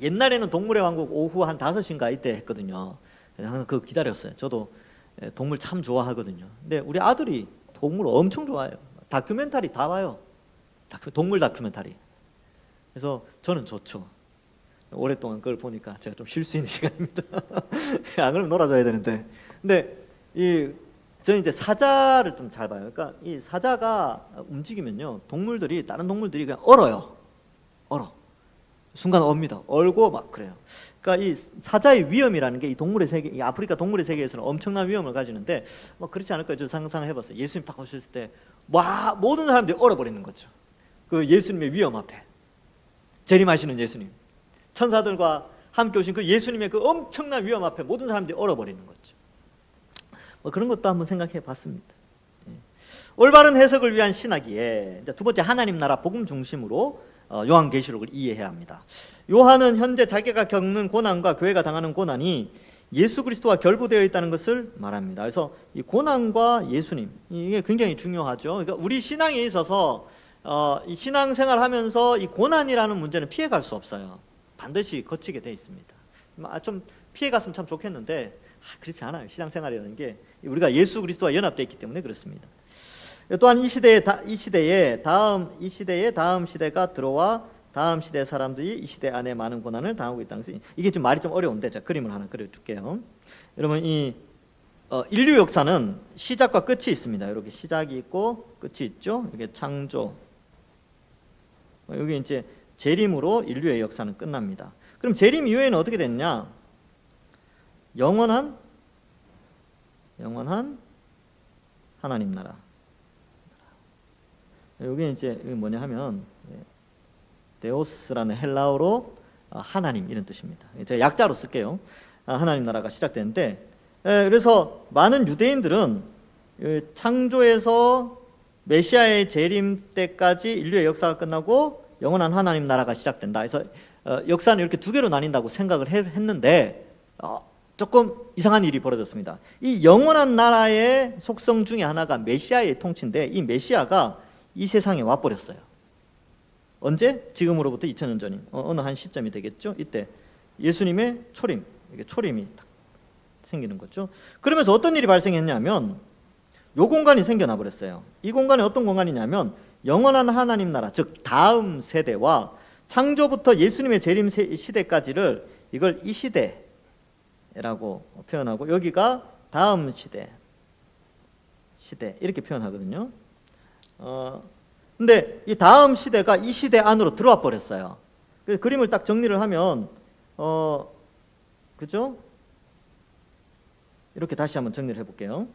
옛날에는 동물의 왕국 오후 한 5시인가 이때 했거든요. 항상 그거 기다렸어요. 저도 동물 참 좋아하거든요. 근데 우리 아들이 동물 엄청 좋아해요. 다큐멘터리 다 봐요. 동물 다큐멘터리. 그래서 저는 좋죠. 오랫동안 그걸 보니까 제가 좀 쉴 수 있는 시간입니다. 안 그러면 놀아줘야 되는데. 근데 저는 이제 사자를 좀 잘 봐요. 그러니까 이 사자가 움직이면요, 다른 동물들이 그냥 얼어요. 순간 옵니다. 얼고 막 그래요. 그러니까 이 사자의 위험이라는 게 이 동물의 세계, 이 아프리카 동물의 세계에서는 엄청난 위험을 가지는데 뭐 그렇지 않을까요? 저 상상해봤어요. 예수님 딱 오셨을 때 모든 사람들이 얼어버리는 거죠. 그 예수님의 위험 앞에. 재림하시는 예수님, 천사들과 함께 오신 그 예수님의 그 엄청난 위험 앞에 모든 사람들이 얼어버리는 거죠. 뭐 그런 것도 한번 생각해 봤습니다. 올바른 해석을 위한 신학이에 두 번째, 하나님 나라 복음 중심으로 요한계시록을 이해해야 합니다. 요한은 현재 자기가 겪는 고난과 교회가 당하는 고난이 예수 그리스도와 결부되어 있다는 것을 말합니다. 그래서 이 고난과 예수님, 이게 굉장히 중요하죠. 그러니까 우리 신앙에 있어서 이 신앙생활 하면서 이 고난이라는 문제는 피해갈 수 없어요. 반드시 거치게 돼 있습니다. 좀 피해갔으면 참 좋겠는데 그렇지 않아요. 신앙생활이라는 게 우리가 예수 그리스도와 연합되어 있기 때문에 그렇습니다. 또한 이 시대에 다음 시대가 들어와 다음 시대 사람들이 이 시대 안에 많은 고난을 당하고 있다는 것이, 이게 좀 말이 좀 어려운데 제가 그림을 하나 그려줄게요. 여러분 이 인류 역사는 시작과 끝이 있습니다. 이렇게 시작이 있고 끝이 있죠. 이게 창조. 여기 이제 재림으로 인류의 역사는 끝납니다. 그럼 재림 이후에는 어떻게 됐냐? 영원한 하나님 나라. 여기 이제 뭐냐 하면 데오스라는 헬라어로 하나님 이런 뜻입니다. 제가 약자로 쓸게요. 하나님 나라가 시작되는데, 그래서 많은 유대인들은 창조에서 메시아의 재림 때까지 인류의 역사가 끝나고 영원한 하나님 나라가 시작된다. 그래서 역사는 이렇게 두 개로 나뉜다고 생각을 했는데 조금 이상한 일이 벌어졌습니다. 이 영원한 나라의 속성 중에 하나가 메시아의 통치인데, 이 메시아가 이 세상에 와버렸어요. 언제? 지금으로부터 2000년 전인 어느 한 시점이 되겠죠. 이때 예수님의 초림, 이게 초림이 딱 생기는 거죠. 그러면서 어떤 일이 발생했냐면 요 공간이 생겨나 버렸어요. 이 공간이 어떤 공간이냐면 영원한 하나님 나라, 즉 다음 세대와 창조부터 예수님의 재림 시대까지를 이걸 이 시대라고 표현하고, 여기가 다음 시대 이렇게 표현하거든요. 근데 이 다음 시대가 이 시대 안으로 들어와 버렸어요. 그래서 그림을 딱 정리를 하면 그죠? 이렇게 다시 한번 정리를 해볼게요.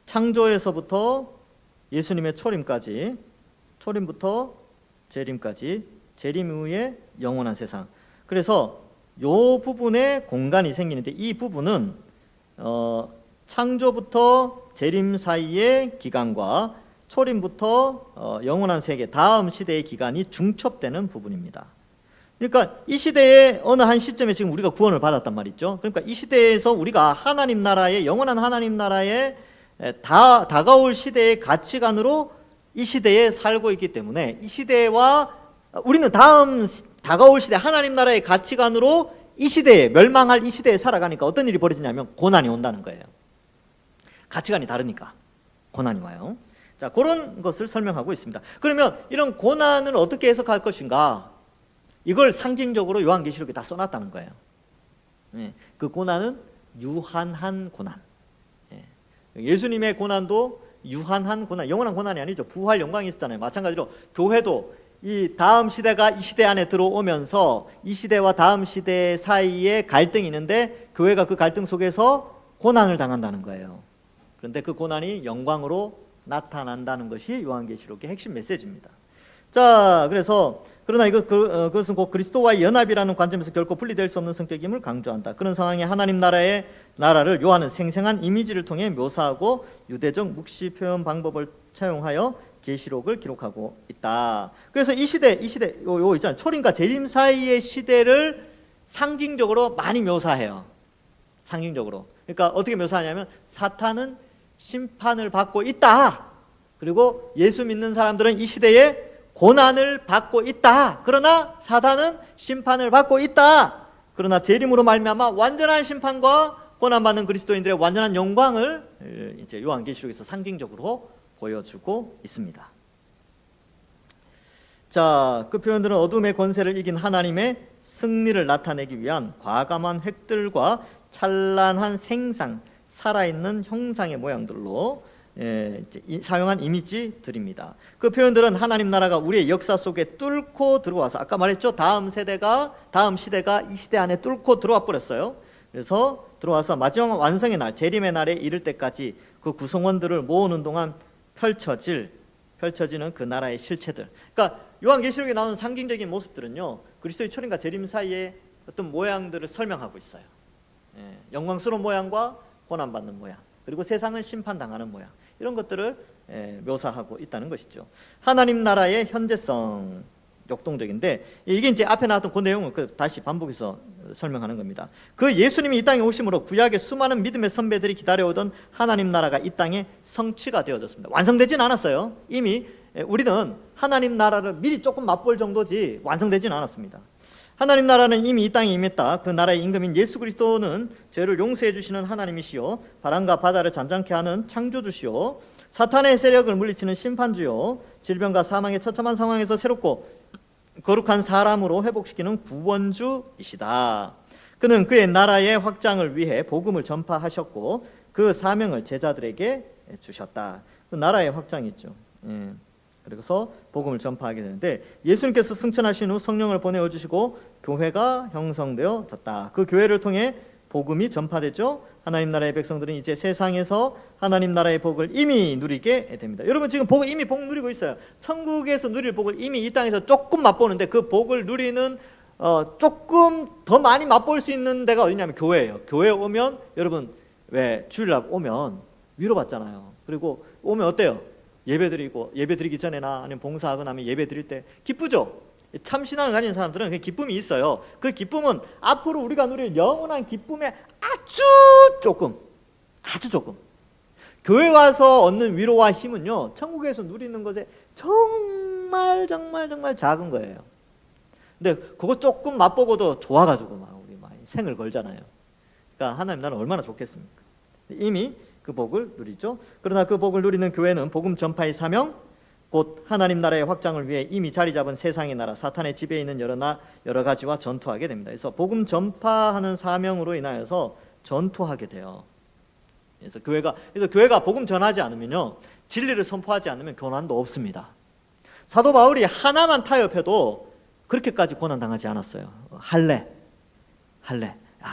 창조에서부터 예수님의 초림까지, 초림부터 재림까지, 재림 이후에 영원한 세상. 그래서 요 부분에 공간이 생기는데, 이 부분은 창조부터 재림 사이의 기간과 초림부터 영원한 세계, 다음 시대의 기간이 중첩되는 부분입니다. 그러니까 이 시대의 어느 한 시점에 지금 우리가 구원을 받았단 말이죠. 그러니까 이 시대에서 우리가 하나님 나라의, 영원한 하나님 나라의 다가올 시대의 가치관으로 이 시대에 살고 있기 때문에, 이 시대와 우리는 다음 다가올 시대 하나님 나라의 가치관으로 이 시대에, 멸망할 이 시대에 살아가니까 어떤 일이 벌어지냐면 고난이 온다는 거예요. 가치관이 다르니까 고난이 와요. 자, 그런 것을 설명하고 있습니다. 그러면 이런 고난을 어떻게 해석할 것인가? 이걸 상징적으로 요한계시록에 다 써놨다는 거예요. 그 고난은 유한한 고난. 예수님의 고난도 유한한 고난, 영원한 고난이 아니죠. 부활 영광이 있었잖아요. 마찬가지로 교회도 이 다음 시대가 이 시대 안에 들어오면서 이 시대와 다음 시대 사이에 갈등이 있는데, 교회가 그 갈등 속에서 고난을 당한다는 거예요. 그런데 그 고난이 영광으로 나타난다는 것이 요한계시록의 핵심 메시지입니다. 자, 그래서 그러나 그것은 곧 그리스도와의 연합이라는 관점에서 결코 분리될 수 없는 성격임을 강조한다. 그런 상황에 하나님 나라를 요한은 생생한 이미지를 통해 묘사하고 유대적 묵시 표현 방법을 차용하여 계시록을 기록하고 있다. 그래서 이 시대 요 있잖아요. 초림과 재림 사이의 시대를 상징적으로 많이 묘사해요. 상징적으로. 그러니까 어떻게 묘사하냐면, 사탄은 심판을 받고 있다. 그리고 예수 믿는 사람들은 이 시대에 고난을 받고 있다. 그러나 사탄은 심판을 받고 있다. 그러나 재림으로 말미암아 완전한 심판과 고난받는 그리스도인들의 완전한 영광을 이제 요한계시록에서 상징적으로 보여주고 있습니다. 자, 그 표현들은 어둠의 권세를 이긴 하나님의 승리를 나타내기 위한 과감한 획들과 찬란한 생상, 살아있는 형상의 모양들로 사용한 이미지들입니다. 그 표현들은 하나님 나라가 우리의 역사 속에 뚫고 들어와서, 아까 말했죠. 다음 시대가 이 시대 안에 뚫고 들어와 버렸어요. 그래서 들어와서 마지막 완성의 날, 재림의 날에 이를 때까지 그 구성원들을 모으는 동안 펼쳐지는 그 나라의 실체들. 그러니까 요한계시록에 나오는 상징적인 모습들은요, 그리스도의 초림과 재림 사이의 어떤 모양들을 설명하고 있어요. 영광스러운 모양과 고난받는 모양, 그리고 세상은 심판당하는 모양, 이런 것들을 묘사하고 있다는 것이죠. 하나님 나라의 현재성, 역동적인데, 이게 이제 앞에 나왔던 그 내용을 다시 반복해서 설명하는 겁니다. 그 예수님이 이 땅에 오심으로 구약의 수많은 믿음의 선배들이 기다려오던 하나님 나라가 이 땅에 성취가 되어졌습니다. 완성되진 않았어요. 이미 우리는 하나님 나라를 미리 조금 맛볼 정도지 완성되진 않았습니다. 하나님 나라는 이미 이 땅에 임했다. 그 나라의 임금인 예수 그리스도는 죄를 용서해 주시는 하나님이시요, 바람과 바다를 잠잠케 하는 창조주시요, 사탄의 세력을 물리치는 심판주요, 질병과 사망의 처참한 상황에서 새롭고 거룩한 사람으로 회복시키는 구원주이시다. 그는 그의 나라의 확장을 위해 복음을 전파하셨고 그 사명을 제자들에게 주셨다. 그 나라의 확장이 있죠. 그래서 복음을 전파하게 되는데, 예수님께서 승천하신 후 성령을 보내어 주시고 교회가 형성되어졌다. 그 교회를 통해 복음이 전파되죠. 하나님 나라의 백성들은 이제 세상에서 하나님 나라의 복을 이미 누리게 됩니다. 여러분 지금 이미 복 누리고 있어요. 천국에서 누릴 복을 이미 이 땅에서 조금 맛보는데, 그 복을 누리는 조금 더 많이 맛볼 수 있는 데가 어디냐면 교회예요. 교회에 오면 여러분 왜 주일날 오면 위로받잖아요. 그리고 오면 어때요? 예배드리기 전에나 아니면 봉사하고 나면 예배드릴 때 기쁘죠? 참 신앙을 가진 사람들은 그 기쁨이 있어요. 그 기쁨은 앞으로 우리가 누릴 영원한 기쁨의 아주 조금, 교회 와서 얻는 위로와 힘은요, 천국에서 누리는 것에 정말 작은 거예요. 근데 그거 조금 맛보고도 좋아가지고 막 우리 막 생을 걸잖아요. 그러니까 하나님 나라는 얼마나 좋겠습니까? 이미 그 복을 누리죠. 그러나 그 복을 누리는 교회는 복음 전파의 사명, 곧 하나님 나라의 확장을 위해 이미 자리 잡은 세상의 나라 사탄의 지배에 있는 여러 가지와 전투하게 됩니다. 그래서 복음 전파하는 사명으로 인하여서 전투하게 돼요. 그래서 교회가 복음 전하지 않으면요, 진리를 선포하지 않으면 고난도 없습니다. 사도 바울이 하나만 타협해도 그렇게까지 고난 당하지 않았어요. 할례.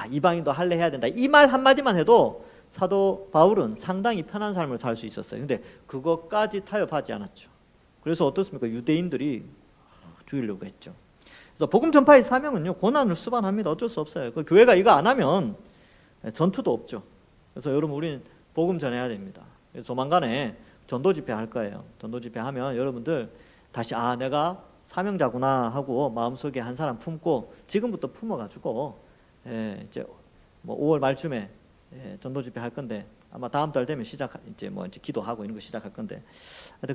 이방인도 할례 해야 된다. 이 말 한마디만 해도 사도 바울은 상당히 편한 삶을 살 수 있었어요. 근데 그것까지 타협하지 않았죠. 그래서 어떻습니까? 유대인들이 죽이려고 했죠. 그래서 복음 전파의 사명은요, 고난을 수반합니다. 어쩔 수 없어요. 그 교회가 이거 안 하면 전투도 없죠. 그래서 여러분, 우리는 복음 전해야 됩니다. 그래서 조만간에 전도 집회 할 거예요. 전도 집회 하면 여러분들 다시 내가 사명자구나 하고 마음속에 한 사람 품고 지금부터 품어가지고 이제 뭐 5월 말쯤에 전도 집회 할 건데 아마 다음 달 되면 이제 기도하고 이런 거 시작할 건데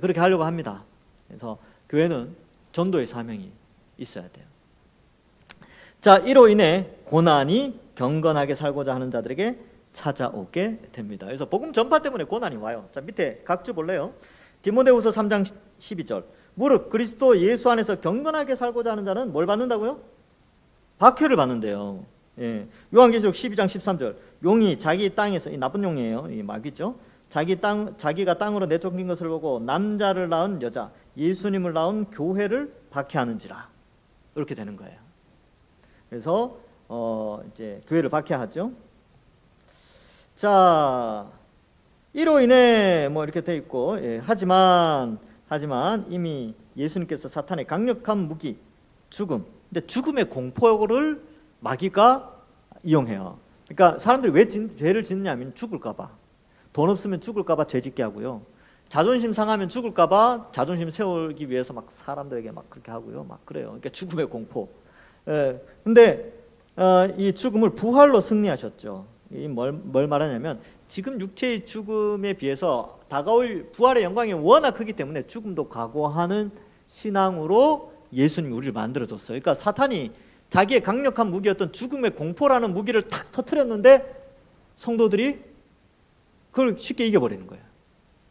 그렇게 하려고 합니다. 그래서 교회는 전도의 사명이 있어야 돼요. 자, 이로 인해 고난이 경건하게 살고자 하는 자들에게 찾아오게 됩니다. 그래서 복음 전파 때문에 고난이 와요. 자, 밑에 각주 볼래요? 디모데후서 3장 12절. 무릇 그리스도 예수 안에서 경건하게 살고자 하는 자는 뭘 받는다고요? 박해를 받는데요. 요한계시록 12장 13절. 용이 자기 땅에서, 이 나쁜 용이에요. 이 마귀죠. 자기가 땅으로 내쫓긴 것을 보고 남자를 낳은 여자, 예수님을 낳은 교회를 박해하는지라. 이렇게 되는 거예요. 그래서 이제 교회를 박해하죠. 자, 이로 인해 뭐 이렇게 돼 있고, 하지만 이미 예수님께서 사탄의 강력한 무기, 죽음. 근데 죽음의 공포를 마귀가 이용해요. 그러니까 사람들이 왜 죄를 짓느냐면 죽을까봐. 돈 없으면 죽을까봐 죄 짓게 하고요. 자존심 상하면 죽을까봐 자존심 세우기 위해서 막 사람들에게 막 그렇게 하고요. 막 그래요. 그러니까 죽음의 공포. 근데 이 죽음을 부활로 승리하셨죠. 뭘 말하냐면 지금 육체의 죽음에 비해서 다가올 부활의 영광이 워낙 크기 때문에 죽음도 각오하는 신앙으로 예수님이 우리를 만들어줬어요. 그러니까 사탄이 자기의 강력한 무기였던 죽음의 공포라는 무기를 탁 터뜨렸는데 성도들이 그걸 쉽게 이겨버리는 거예요.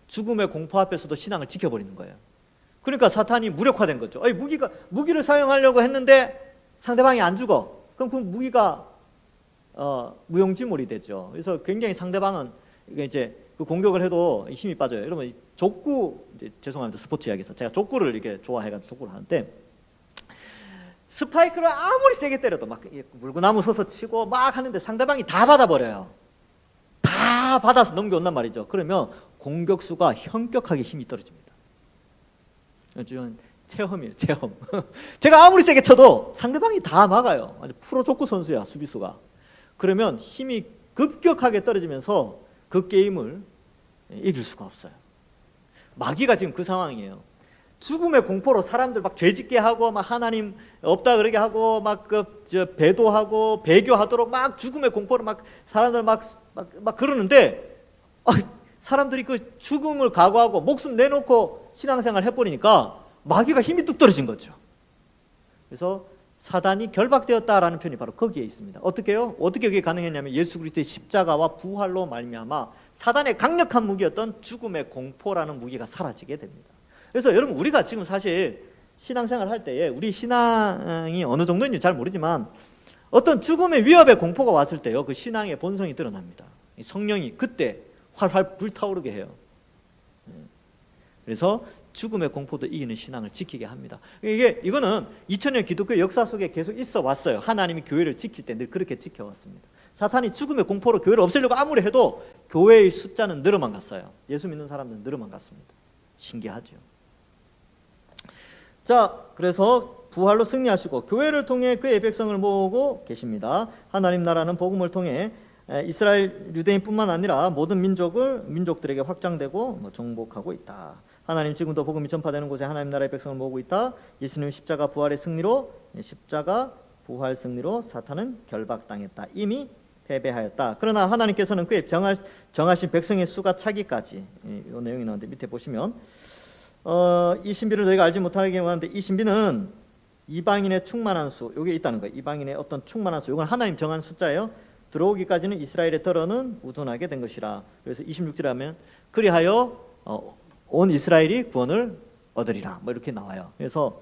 죽음의 공포 앞에서도 신앙을 지켜버리는 거예요. 그러니까 사탄이 무력화된 거죠. 무기를 사용하려고 했는데 상대방이 안 죽어. 그럼 그 무기가 무용지물이 되죠. 그래서 굉장히 상대방은 이제 그 공격을 해도 힘이 빠져요. 여러분, 족구, 죄송합니다. 스포츠 이야기에서 제가 족구를 이렇게 좋아해가지고 족구를 하는데 스파이크를 아무리 세게 때려도 막 물구나무 서서 치고 막 하는데 상대방이 다 받아버려요. 다 받아서 넘겨온단 말이죠. 그러면 공격수가 현격하게 힘이 떨어집니다. 이건 체험이에요, 체험. 제가 아무리 세게 쳐도 상대방이 다 막아요. 아주 프로 족구 선수야, 수비수가. 그러면 힘이 급격하게 떨어지면서 그 게임을 이길 수가 없어요. 마귀가 지금 그 상황이에요. 죽음의 공포로 사람들 막 죄짓게 하고 막 하나님 없다 그러게 하고 막 배도하고 배교하도록 막 죽음의 공포로 막 사람들 막 그러는데 사람들이 그 죽음을 각오하고 목숨 내놓고 신앙생활 해버리니까 마귀가 힘이 뚝 떨어진 거죠. 그래서 사단이 결박되었다라는 표현이 바로 거기에 있습니다. 어떻게요? 어떻게 그게 가능했냐면 예수 그리스도의 십자가와 부활로 말미암아 사단의 강력한 무기였던 죽음의 공포라는 무기가 사라지게 됩니다. 그래서 여러분, 우리가 지금 사실 신앙생활 할 때에 우리 신앙이 어느 정도인지 잘 모르지만 어떤 죽음의 위협의 공포가 왔을 때요, 그 신앙의 본성이 드러납니다. 성령이 그때 활활 불타오르게 해요. 그래서 죽음의 공포도 이기는 신앙을 지키게 합니다. 이거는 2000년 기독교 역사 속에 계속 있어 왔어요. 하나님이 교회를 지킬 때 늘 그렇게 지켜왔습니다. 사탄이 죽음의 공포로 교회를 없애려고 아무리 해도 교회의 숫자는 늘어만 갔어요. 예수 믿는 사람들은 늘어만 갔습니다. 신기하죠. 자, 그래서 부활로 승리하시고 교회를 통해 그의 백성을 모으고 계십니다. 하나님 나라는 복음을 통해 이스라엘 유대인뿐만 아니라 모든 민족들에게 확장되고 정복하고 있다. 하나님 지금도 복음이 전파되는 곳에 하나님 나라의 백성을 모으고 있다. 예수님의 십자가 부활의 승리로 십자가 부활 승리로 사탄은 결박당했다. 이미 패배하였다. 그러나 하나님께서는 그의 정하신 백성의 수가 차기까지, 이 내용이 나오는데 밑에 보시면 이 신비를 저희가 알지 못하기는 하는데, 이 신비는 이방인의 충만한 수, 여기 있다는 거예요. 이방인의 어떤 충만한 수, 이건 하나님 정한 숫자예요. 들어오기까지는 이스라엘의 ter어는 우둔하게 된 것이라. 그래서 26절에 하면 그리하여 온 이스라엘이 구원을 얻으리라, 뭐 이렇게 나와요. 그래서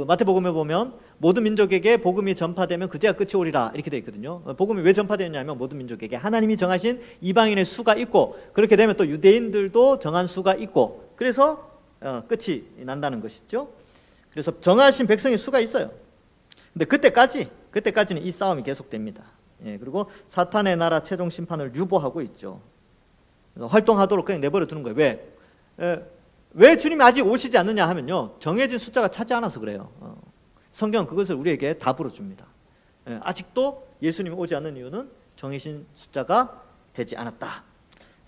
마태복음에 보면 모든 민족에게 복음이 전파되면 그제야 끝이 오리라, 이렇게 돼 있거든요. 복음이 왜 전파되느냐면 모든 민족에게 하나님이 정하신 이방인의 수가 있고, 그렇게 되면 또 유대인들도 정한 수가 있고, 그래서 끝이 난다는 것이죠. 그래서 정하신 백성의 수가 있어요. 근데 그때까지는 이 싸움이 계속됩니다. 예, 그리고 사탄의 나라 최종 심판을 유보하고 있죠. 그래서 활동하도록 그냥 내버려 두는 거예요. 왜 주님이 아직 오시지 않느냐 하면요, 정해진 숫자가 차지 않아서 그래요. 성경은 그것을 우리에게 답으로 줍니다. 아직도 예수님이 오지 않는 이유는 정해진 숫자가 되지 않았다.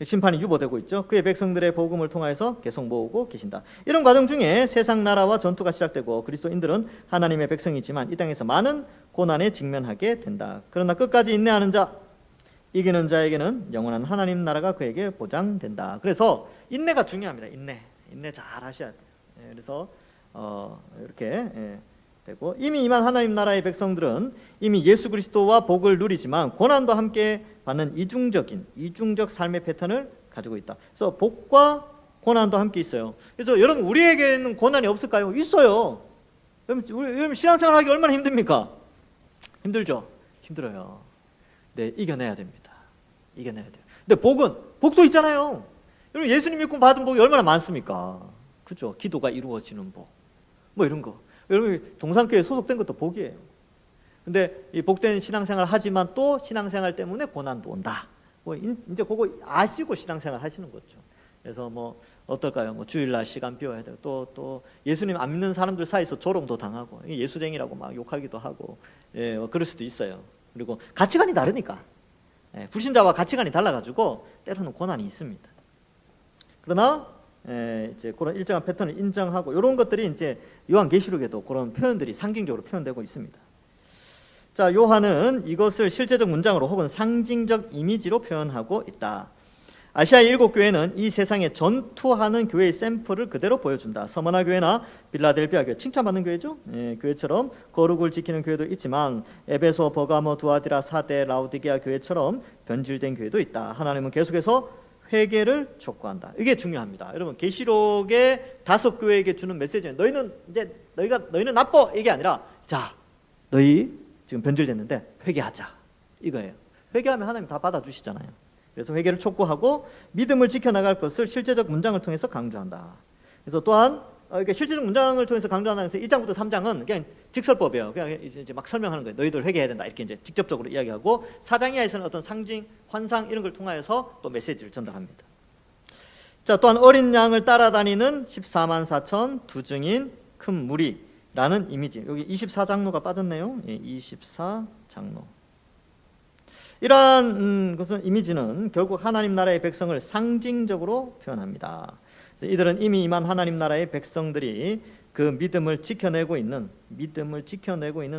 심판이 유보되고 있죠. 그의 백성들의 복음을 통해서 계속 모으고 계신다. 이런 과정 중에 세상 나라와 전투가 시작되고 그리스도인들은 하나님의 백성이지만 이 땅에서 많은 고난에 직면하게 된다. 그러나 끝까지 인내하는 자, 이기는 자에게는 영원한 하나님 나라가 그에게 보장된다. 그래서 인내가 중요합니다. 인내 잘 하셔야 돼요. 그래서 이렇게 되고, 이미 임한 하나님 나라의 백성들은 이미 예수 그리스도와 복을 누리지만 고난도 함께 받는 이중적 삶의 패턴을 가지고 있다. 그래서 복과 고난도 함께 있어요. 그래서 여러분, 우리에게는 고난이 없을까요? 있어요. 여러분 신앙생활 하기 얼마나 힘듭니까? 힘들죠? 힘들어요. 네, 이겨내야 됩니다. 이겨내야 돼요. 근데 복도 있잖아요. 여러분, 예수님 믿고 받은 복이 얼마나 많습니까? 그죠? 기도가 이루어지는 복, 뭐 이런 거. 여러분, 동산교회에 소속된 것도 복이에요. 근데 이 복된 신앙생활 하지만 또 신앙생활 때문에 고난도 온다. 뭐 이제 그거 아시고 신앙생활 하시는 거죠. 그래서 뭐 어떨까요? 뭐 주일날 시간 비워야 되고, 또 예수님 안 믿는 사람들 사이에서 조롱도 당하고, 예수쟁이라고 막 욕하기도 하고, 그럴 수도 있어요. 그리고 가치관이 다르니까, 불신자와 가치관이 달라가지고 때로는 고난이 있습니다. 그러나 이제 그런 일정한 패턴을 인정하고, 이런 것들이 이제 요한계시록에도 그런 표현들이 상징적으로 표현되고 있습니다. 자, 요한은 이것을 실제적 문장으로 혹은 상징적 이미지로 표현하고 있다. 아시아의 7교회는 이 세상에 전투하는 교회의 샘플을 그대로 보여준다. 서머나 교회나 빌라델비아 교회, 칭찬받는 교회죠. 교회처럼 거룩을 지키는 교회도 있지만 에베소, 버가모, 두아디라, 사데, 라우디게아 교회처럼 변질된 교회도 있다. 하나님은 계속해서 회개를 촉구한다. 이게 중요합니다. 여러분, 계시록의 5교회에게 주는 메시지는 너희는 나빠, 이게 아니라, 자, 너희 지금 변질됐는데 회개하자, 이거예요. 회개하면 하나님 다 받아주시잖아요. 그래서 회개를 촉구하고 믿음을 지켜나갈 것을 실제적 문장을 통해서 강조한다. 그래서 또한 이렇게 실제적 문장을 통해서 강조한다는 1장부터 3장은 그냥 직설법이에요. 그냥 이제 막 설명하는 거예요. 너희들 회개해야 된다, 이렇게 이제 직접적으로 이야기하고, 4장 이하에서는 어떤 상징, 환상 이런 걸 통하여서 또 메시지를 전달합니다. 자, 또한 어린 양을 따라다니는 14만 4천 두 증인 큰 무리라는 이미지. 여기 24장로가 빠졌네요. 24장로. 이러한 것은 이미지는 결국 하나님 나라의 백성을 상징적으로 표현합니다. 이들은 이미 임한 하나님 나라의 백성들이 그 믿음을 지켜내고 있는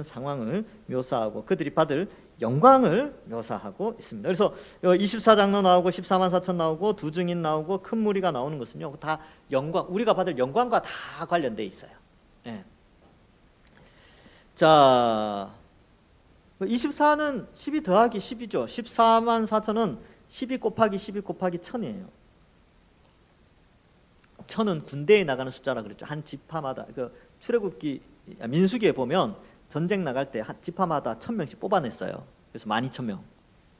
상황을 묘사하고 그들이 받을 영광을 묘사하고 있습니다. 그래서 24장로 나오고 14만 4천 나오고 두 증인 나오고 큰 무리가 나오는 것은요, 다 영광, 우리가 받을 영광과 다 관련돼 있어요. 자, 24는 12 더하기 10이죠. 14만 4천은 12 곱하기 12 곱하기 1000이에요. 1000은 군대에 나가는 숫자라 그랬죠. 한 지파마다, 출애굽기, 민수기에 보면 전쟁 나갈 때 한 지파마다 1000명씩 뽑아냈어요. 그래서 12,000명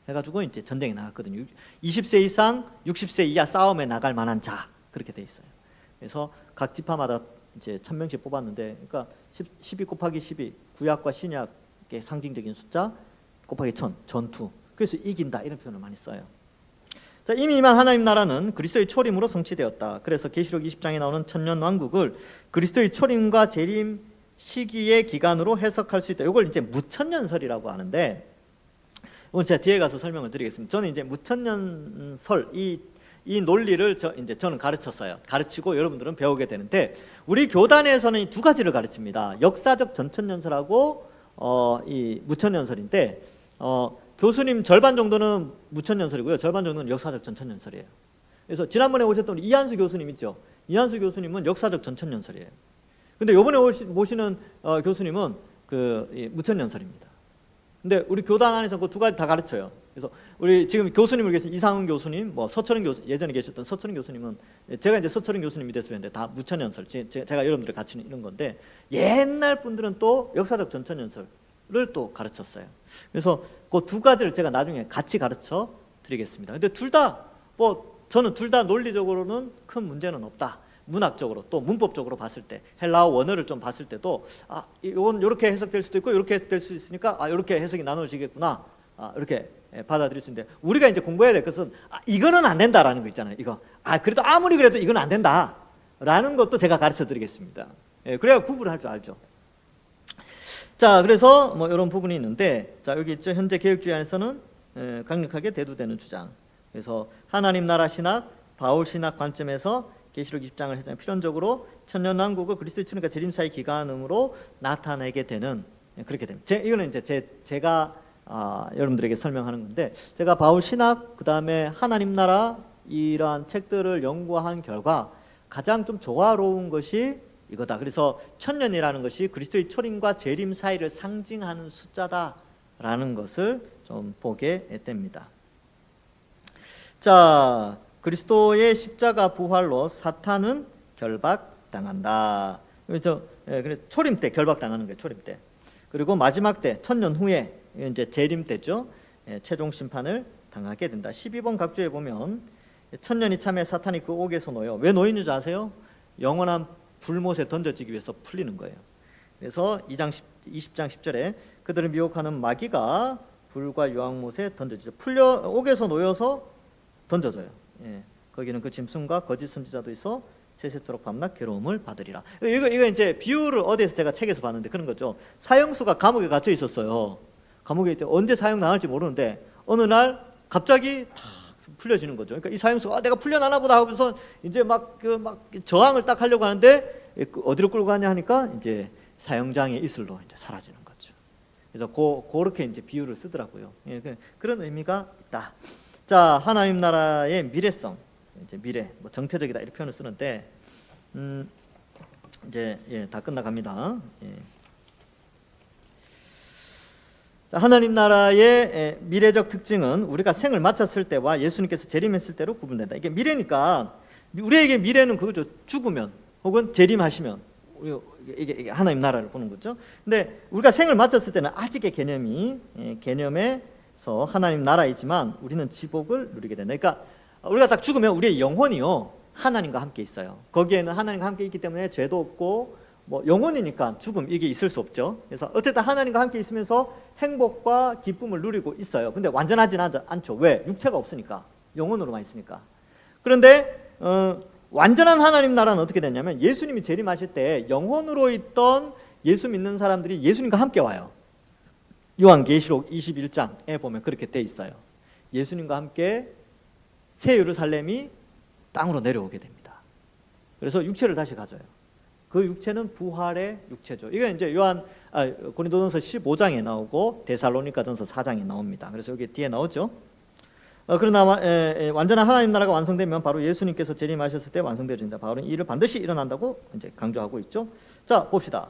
해가지고 이제 전쟁에 나갔거든요. 20세 이상, 60세 이하 싸움에 나갈 만한 자, 그렇게 돼 있어요. 그래서 각 지파마다 이제 1000명씩 뽑았는데, 그러니까 12 곱하기 12, 구약과 신약의 상징적인 숫자 곱하기 1000, 전투. 그래서 이긴다, 이런 표현을 많이 써요. 자, 이미 임한 하나님 나라는 그리스도의 초림으로 성취되었다. 그래서 계시록 20장에 나오는 천년 왕국을 그리스도의 초림과 재림 시기의 기간으로 해석할 수 있다. 이걸 이제 무천년설이라고 하는데, 이건 제가 뒤에 가서 설명을 드리겠습니다. 저는 이제 무천년설, 이 이 논리를 저는 가르쳤어요. 가르치고 여러분들은 배우게 되는데, 우리 교단에서는 두 가지를 가르칩니다. 역사적 전천연설하고 이 무천연설인데, 교수님 절반 정도는 무천연설이고요, 절반 정도는 역사적 전천연설이에요. 그래서 지난번에 오셨던 이한수 교수님 있죠. 이한수 교수님은 역사적 전천연설이에요. 근데 이번에 모시는 교수님은 무천연설입니다. 근데 우리 교단 안에서 그 두 가지 다 가르쳐요. 그래서 우리 지금 교수님을 계신 이상훈 교수님, 뭐 서철은 교수, 예전에 계셨던 서철은 교수님은, 제가 이제 서철은 교수님이 됐었는데 다 무천연설, 제가 여러분들 가르치는 이런 건데, 옛날 분들은 또 역사적 전천연설을 또 가르쳤어요. 그래서 그 두 가지를 제가 나중에 같이 가르쳐 드리겠습니다. 근데 저는 둘 다 논리적으로는 큰 문제는 없다. 문학적으로 또 문법적으로 봤을 때, 헬라어 원어를 좀 봤을 때도 이건 이렇게 해석될 수도 있고 이렇게 해석될 수 있으니까 이렇게 해석이 나눠지겠구나, 이렇게 받아들일 수 있는데, 우리가 이제 공부해야 될 것은 이거는 안 된다라는 거 있잖아요. 이거 그래도 아무리 그래도 이건 안 된다라는 것도 제가 가르쳐 드리겠습니다. 그래야 구분을 할 줄 알죠. 자, 그래서 뭐 이런 부분이 있는데, 자, 여기 있죠. 현재 개혁주의 안에서는 강력하게 대두되는 주장. 그래서 하나님 나라 신학, 바울 신학 관점에서 계시록 20장을 해서 필연적으로 천년왕국을 그리스도의 출현과 재림사의 기간음으로 나타내게 되는, 그렇게 됩니다. 이거는 이제 제가 여러분들에게 설명하는 건데, 제가 바울 신학, 그 다음에 하나님 나라 이러한 책들을 연구한 결과 가장 좀 조화로운 것이 이거다. 그래서 천년이라는 것이 그리스도의 초림과 재림 사이를 상징하는 숫자다라는 것을 좀 보게 됩니다. 자, 그리스도의 십자가 부활로 사탄은 결박당한다. 그래서 초림 때 결박당하는 거예요. 초림 때. 그리고 마지막 때, 천년 후에 이제 재림 때죠. 최종 심판을 당하게 된다. 12번 각주에 보면 천년이 참에 사탄이 그 옥에서 놓여. 왜 놓이는 줄 아세요? 영원한 불못에 던져지기 위해서 풀리는 거예요. 그래서 20장 10절에 그들을 미혹하는 마귀가 불과 유황못에 던져지죠. 옥에서 놓여서 던져져요. 거기는 그 짐승과 거짓 선지자도 있어 세세토록 밤낮 괴로움을 받으리라. 이거 이제 비유를 어디에서 제가 책에서 봤는데 그런 거죠. 사형수가 감옥에 gat혀 있었어요. 감옥에 있을 때 언제 사형 나갈지 모르는데 어느 날 갑자기 탁 풀려지는 거죠. 그러니까 이 사형수가 내가 풀려나나 보다 하면서 이제 막 저항을 딱 하려고 하는데, 어디로 끌고 가냐 하니까 이제 사형장의 이슬로 이제 사라지는 거죠. 그래서 그렇게 이제 비유를 쓰더라고요. 그런 의미가 있다. 자, 하나님 나라의 미래성, 이제 미래, 뭐 정태적이다 이렇게 표현을 쓰는데, 이제 다 끝나갑니다. 자, 하나님 나라의 미래적 특징은 우리가 생을 마쳤을 때와 예수님께서 재림했을 때로 구분된다. 이게 미래니까 우리에게 미래는 그거죠. 죽으면 혹은 재림하시면 이게 하나님 나라를 보는 거죠. 근데 우리가 생을 마쳤을 때는 아직의 개념에서 하나님 나라이지만 우리는 지복을 누리게 된다. 그러니까 우리가 딱 죽으면 우리의 영혼이요 하나님과 함께 있어요. 거기에는 하나님과 함께 있기 때문에 죄도 없고 뭐 영혼이니까 죽음 이게 있을 수 없죠. 그래서 어쨌든 하나님과 함께 있으면서 행복과 기쁨을 누리고 있어요. 근데 완전하진 않죠. 왜? 육체가 없으니까, 영혼으로만 있으니까. 그런데 완전한 하나님 나라는 어떻게 되냐면 예수님이 재림하실 때 영혼으로 있던 예수 믿는 사람들이 예수님과 함께 와요. 요한계시록 21장에 보면 그렇게 돼 있어요. 예수님과 함께 새 예루살렘이 땅으로 내려오게 됩니다. 그래서 육체를 다시 가져요. 그 육체는 부활의 육체죠. 이건 이제 고린도전서 15장에 나오고 데살로니가전서 4장에 나옵니다. 그래서 여기 뒤에 나오죠. 그러나 완전한 하나님 나라가 완성되면 바로 예수님께서 재림하셨을 때 완성되어진다. 바울은 이 일을 반드시 일어난다고 이제 강조하고 있죠. 자, 봅시다.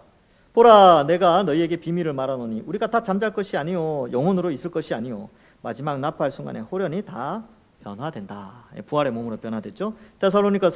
보라, 내가 너희에게 비밀을 말하노니 우리가 다 잠잘 것이 아니요 영혼으로 있을 것이 아니요 마지막 나팔 순간에 호련히 다 변화된다. 부활의 몸으로 변화됐죠. 데살로니가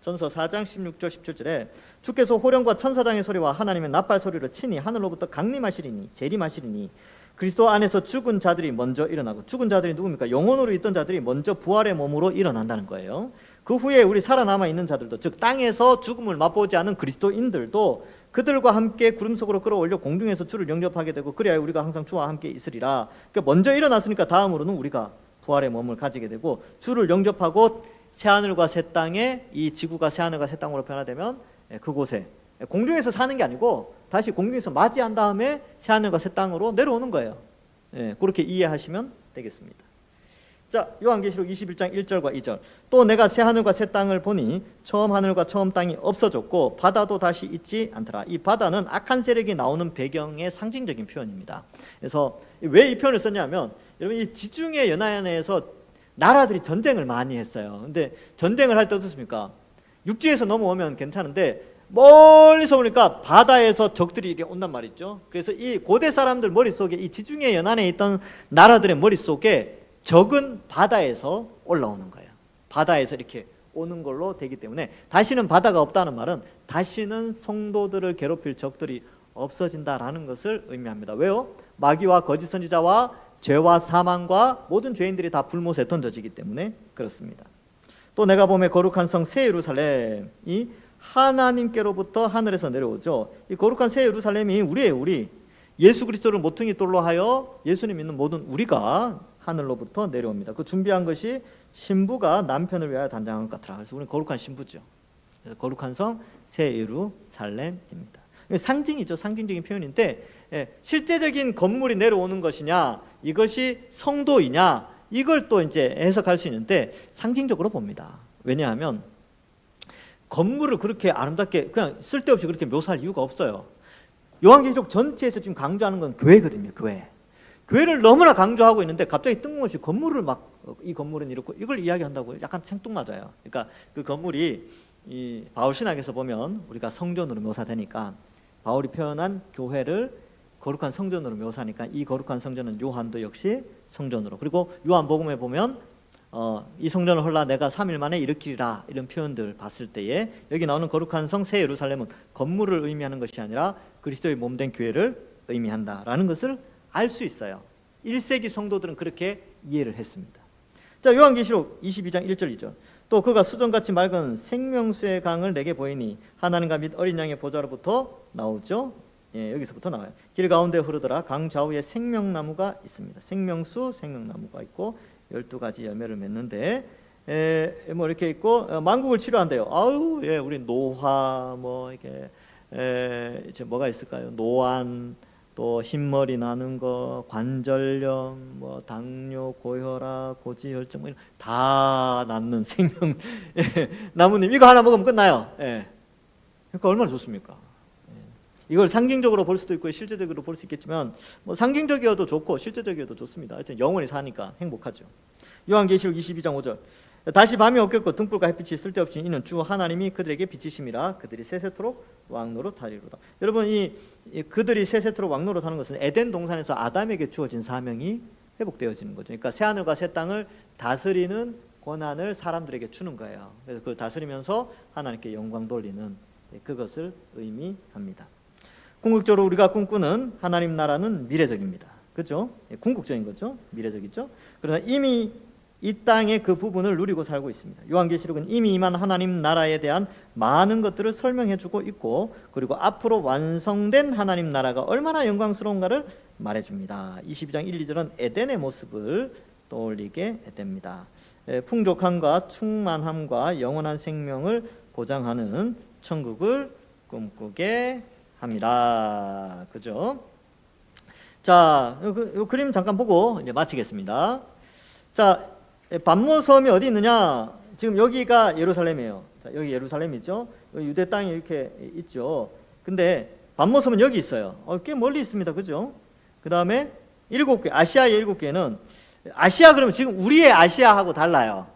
전서 4장 16절 17절에 주께서 호령과 천사장의 소리와 하나님의 나팔 소리를 치니 하늘로부터 강림하시리니 재림하시리니 그리스도 안에서 죽은 자들이 먼저 일어나고, 죽은 자들이 누굽니까? 영혼으로 있던 자들이 먼저 부활의 몸으로 일어난다는 거예요. 그 후에 우리 살아남아 있는 자들도, 즉 땅에서 죽음을 맛보지 않은 그리스도인들도 그들과 함께 구름 속으로 끌어올려 공중에서 주를 영접하게 되고 그래야 우리가 항상 주와 함께 있으리라. 그러니까 먼저 일어났으니까 다음으로는 우리가 부활의 몸을 가지게 되고 주를 영접하고 새하늘과 새 땅에, 이 지구가 새하늘과 새 땅으로 변화되면 그곳에 공중에서 사는 게 아니고 다시 공중에서 맞이한 다음에 새하늘과 새 땅으로 내려오는 거예요. 그렇게 이해하시면 되겠습니다. 자, 요한계시록 21장 1절과 2절. 또 내가 새 하늘과 새 땅을 보니 처음 하늘과 처음 땅이 없어졌고 바다도 다시 있지 않더라. 이 바다는 악한 세력이 나오는 배경의 상징적인 표현입니다. 그래서 왜 이 표현을 썼냐면, 여러분 이 지중해 연안에서 나라들이 전쟁을 많이 했어요. 근데 전쟁을 할 때 어떻습니까? 육지에서 넘어오면 괜찮은데 멀리서 오니까 바다에서 적들이 이렇게 온단 말이죠. 그래서 이 고대 사람들 머릿속에, 이 지중해 연안에 있던 나라들의 머릿속에 적은 바다에서 올라오는 거예요. 바다에서 이렇게 오는 걸로 되기 때문에 다시는 바다가 없다는 말은 다시는 성도들을 괴롭힐 적들이 없어진다라는 것을 의미합니다. 왜요? 마귀와 거짓 선지자와 죄와 사망과 모든 죄인들이 다 불못에 던져지기 때문에 그렇습니다. 또 내가 보매 거룩한 성 새 예루살렘이 하나님께로부터 하늘에서 내려오죠. 이 거룩한 새 예루살렘이 우리예요. 우리 예수 그리스도를 모퉁이 돌로 하여 예수님 믿는 모든 우리가 하늘로부터 내려옵니다. 그 준비한 것이 신부가 남편을 위하여 단장한 것 같더라. 그래서 우리는 거룩한 신부죠. 그래서 거룩한 성 새 예루살렘입니다. 상징이죠. 상징적인 표현인데, 실제적인 건물이 내려오는 것이냐, 이것이 성도이냐, 이걸 또 이제 해석할 수 있는데 상징적으로 봅니다. 왜냐하면 건물을 그렇게 아름답게 그냥 쓸데없이 그렇게 묘사할 이유가 없어요. 요한계시록 전체에서 지금 강조하는 건 교회거든요. 교회를 너무나 강조하고 있는데 갑자기 뜬금없이 건물을 막, 이 건물은 이렇고 이걸 이야기한다고 약간 생뚱맞아요. 그러니까 그 건물이 이 바울 신학에서 보면 우리가 성전으로 묘사되니까 바울이 표현한 교회를 거룩한 성전으로 묘사하니까 이 거룩한 성전은 요한도 역시 성전으로, 그리고 요한복음에 보면 이 성전을 헐라 내가 3일 만에 일으키리라, 이런 표현들 봤을 때에 여기 나오는 거룩한 성 새 예루살렘은 건물을 의미하는 것이 아니라 그리스도의 몸된 교회를 의미한다라는 것을 알 수 있어요. 1세기 성도들은 그렇게 이해를 했습니다. 자, 요한계시록 22장 1절 2절. 또 그가 수정같이 맑은 생명수의 강을 내게 보이니 하나님과 및 어린 양의 보좌로부터 나오죠. 여기서부터 나와요. 길 가운데 흐르더라. 강 좌우에 생명나무가 있습니다. 생명수, 생명나무가 있고 12가지 열매를 맺는데 뭐 이렇게 있고 만국을 치료한대요. 아우, 예, 우리 노화 뭐 이렇게 이제 뭐가 있을까요? 노안, 또 흰머리 나는 거, 관절염, 뭐 당뇨, 고혈압, 고지혈증 뭐 다 낫는 생명 나무님, 이거 하나 먹으면 끝나요. 예. 그러니까 얼마나 좋습니까? 이걸 상징적으로 볼 수도 있고 실제적으로 볼 수 있겠지만 뭐 상징적이어도 좋고 실제적이어도 좋습니다. 하여튼 영원히 사니까 행복하죠. 요한계시록 22장 5절. 다시 밤이 없겠고 등불과 햇빛이 쓸데없이 이는 주 하나님이 그들에게 비치심이라 그들이 세세토록 왕노릇하리로다. 여러분, 이 그들이 세세토록 왕노릇하는 것은 에덴 동산에서 아담에게 주어진 사명이 회복되어지는 거죠. 그러니까 새 하늘과 새 땅을 다스리는 권한을 사람들에게 주는 거예요. 그래서 그 다스리면서 하나님께 영광 돌리는 그것을 의미합니다. 궁극적으로 우리가 꿈꾸는 하나님 나라는 미래적입니다. 그렇죠? 궁극적인 거죠. 미래적이죠. 그러나 이미 이 땅의 그 부분을 누리고 살고 있습니다. 요한계시록은 이미 임한 하나님 나라에 대한 많은 것들을 설명해주고 있고, 그리고 앞으로 완성된 하나님 나라가 얼마나 영광스러운가를 말해줍니다. 22장 1, 2절은 에덴의 모습을 떠올리게 됩니다. 풍족함과 충만함과 영원한 생명을 보장하는 천국을 꿈꾸게 합니다. 그죠? 자, 요 그림 잠깐 보고 이제 마치겠습니다. 자, 반모섬이 어디 있느냐? 지금 여기가 예루살렘이에요. 자, 여기 예루살렘이죠. 여기 유대 땅이 이렇게 있죠. 근데 반모섬은 여기 있어요. 꽤 멀리 있습니다. 그죠? 그 다음에 7개, 아시아의 7개는, 아시아 그러면 지금 우리의 아시아하고 달라요.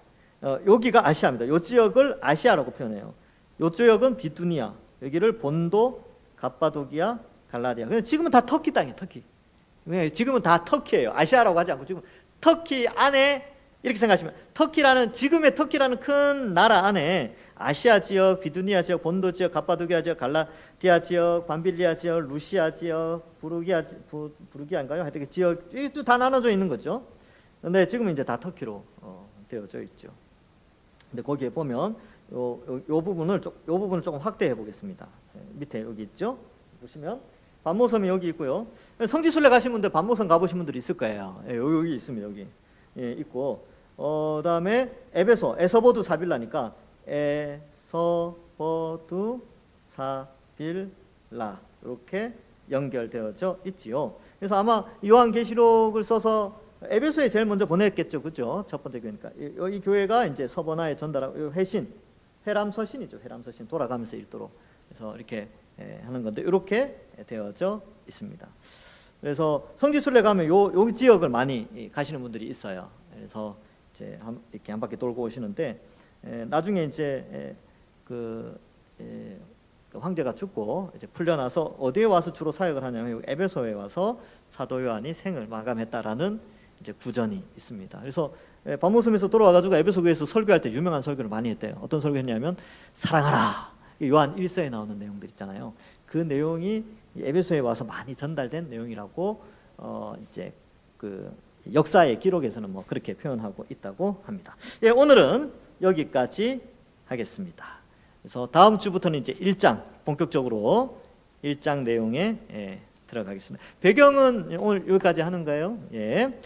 여기가 아시아입니다. 이 지역을 아시아라고 표현해요. 이 지역은 비두니아, 여기를 본도, 갑바도기아, 갈라디아. 근데 지금은 다 터키 땅이에요. 터키. 지금은 다 터키예요. 아시아라고 하지 않고 지금 터키 안에, 이렇게 생각하시면 터키라는, 지금의 터키라는 큰 나라 안에 아시아 지역, 비두니아 지역, 본도 지역, 갑바도기아 지역, 갈라디아 지역, 밤빌리아 지역, 루시아 지역, 부르기아인가요? 하여튼 그 지역이 또 다 나눠져 있는 거죠. 근데 지금은 이제 다 터키로 되어져 있죠. 근데 거기에 보면 요 부분을 조금 확대해 보겠습니다. 밑에 여기 있죠. 보시면 반모섬이 여기 있고요. 성지순례 가신 분들 반모섬 가보신 분들이 있을 거예요. 여기 있습니다. 여기 있고, 그다음에 에서보두 사빌라니까 에서보두 사빌라 이렇게 연결되어져 있지요. 그래서 아마 요한계시록을 써서 에베소에 제일 먼저 보냈겠죠, 그죠? 첫 번째 교회니까 이 교회가 이제 서번화에 전달하고 회신, 회람서신이죠, 회람서신 돌아가면서 읽도록 그래서 이렇게 하는 건데 이렇게 되어져 있습니다. 그래서 성지순례 가면 요 지역을 많이 가시는 분들이 있어요. 그래서 이제 이렇게 한 바퀴 돌고 오시는데 나중에 이제 그 황제가 죽고 이제 풀려나서 어디에 와서 주로 사역을 하냐면 에베소에 와서 사도 요한이 생을 마감했다라는 이제 구전이 있습니다. 그래서 밤모섬에서 돌아와가지고 에베소 교회에서 설교할 때 유명한 설교를 많이 했대요. 어떤 설교했냐면 사랑하라. 요한 1서에 나오는 내용들 있잖아요. 그 내용이 에베소에 와서 많이 전달된 내용이라고 이제 그 역사의 기록에서는 뭐 그렇게 표현하고 있다고 합니다. 예, 오늘은 여기까지 하겠습니다. 그래서 다음 주부터는 이제 1장 본격적으로 1장 내용에 들어가겠습니다. 배경은 오늘 여기까지 하는 거예요. 예.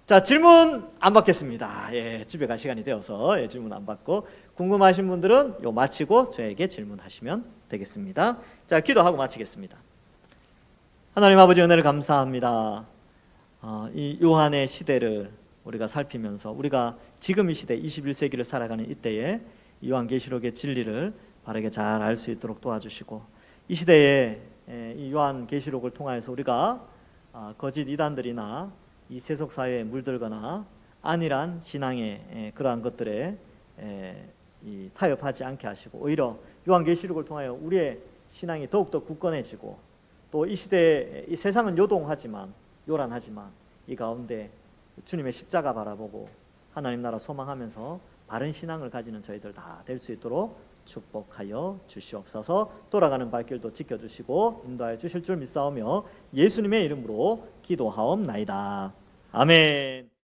자, 질문 안 받겠습니다. 예, 집에 갈 시간이 되어서 질문 안 받고 궁금하신 분들은 요 마치고 저에게 질문하시면 되겠습니다. 자, 기도하고 마치겠습니다. 하나님 아버지 은혜를 감사합니다. 이 요한의 시대를 우리가 살피면서 우리가 지금 이 시대 21세기를 살아가는 이때에 이 요한계시록의 진리를 바르게 잘 알 수 있도록 도와주시고 이 시대에 이 요한계시록을 통해서 우리가 거짓 이단들이나 이 세속 사회에 물들거나 안일한 신앙의 그러한 것들에 타협하지 않게 하시고 오히려 요한계시록을 통하여 우리의 신앙이 더욱더 굳건해지고 또 이 시대에 이 세상은 요동하지만 요란하지만 이 가운데 주님의 십자가 바라보고 하나님 나라 소망하면서 바른 신앙을 가지는 저희들 다 될 수 있도록 축복하여 주시옵소서. 돌아가는 발길도 지켜주시고 인도하여 주실 줄 믿사오며 예수님의 이름으로 기도하옵나이다. 아멘.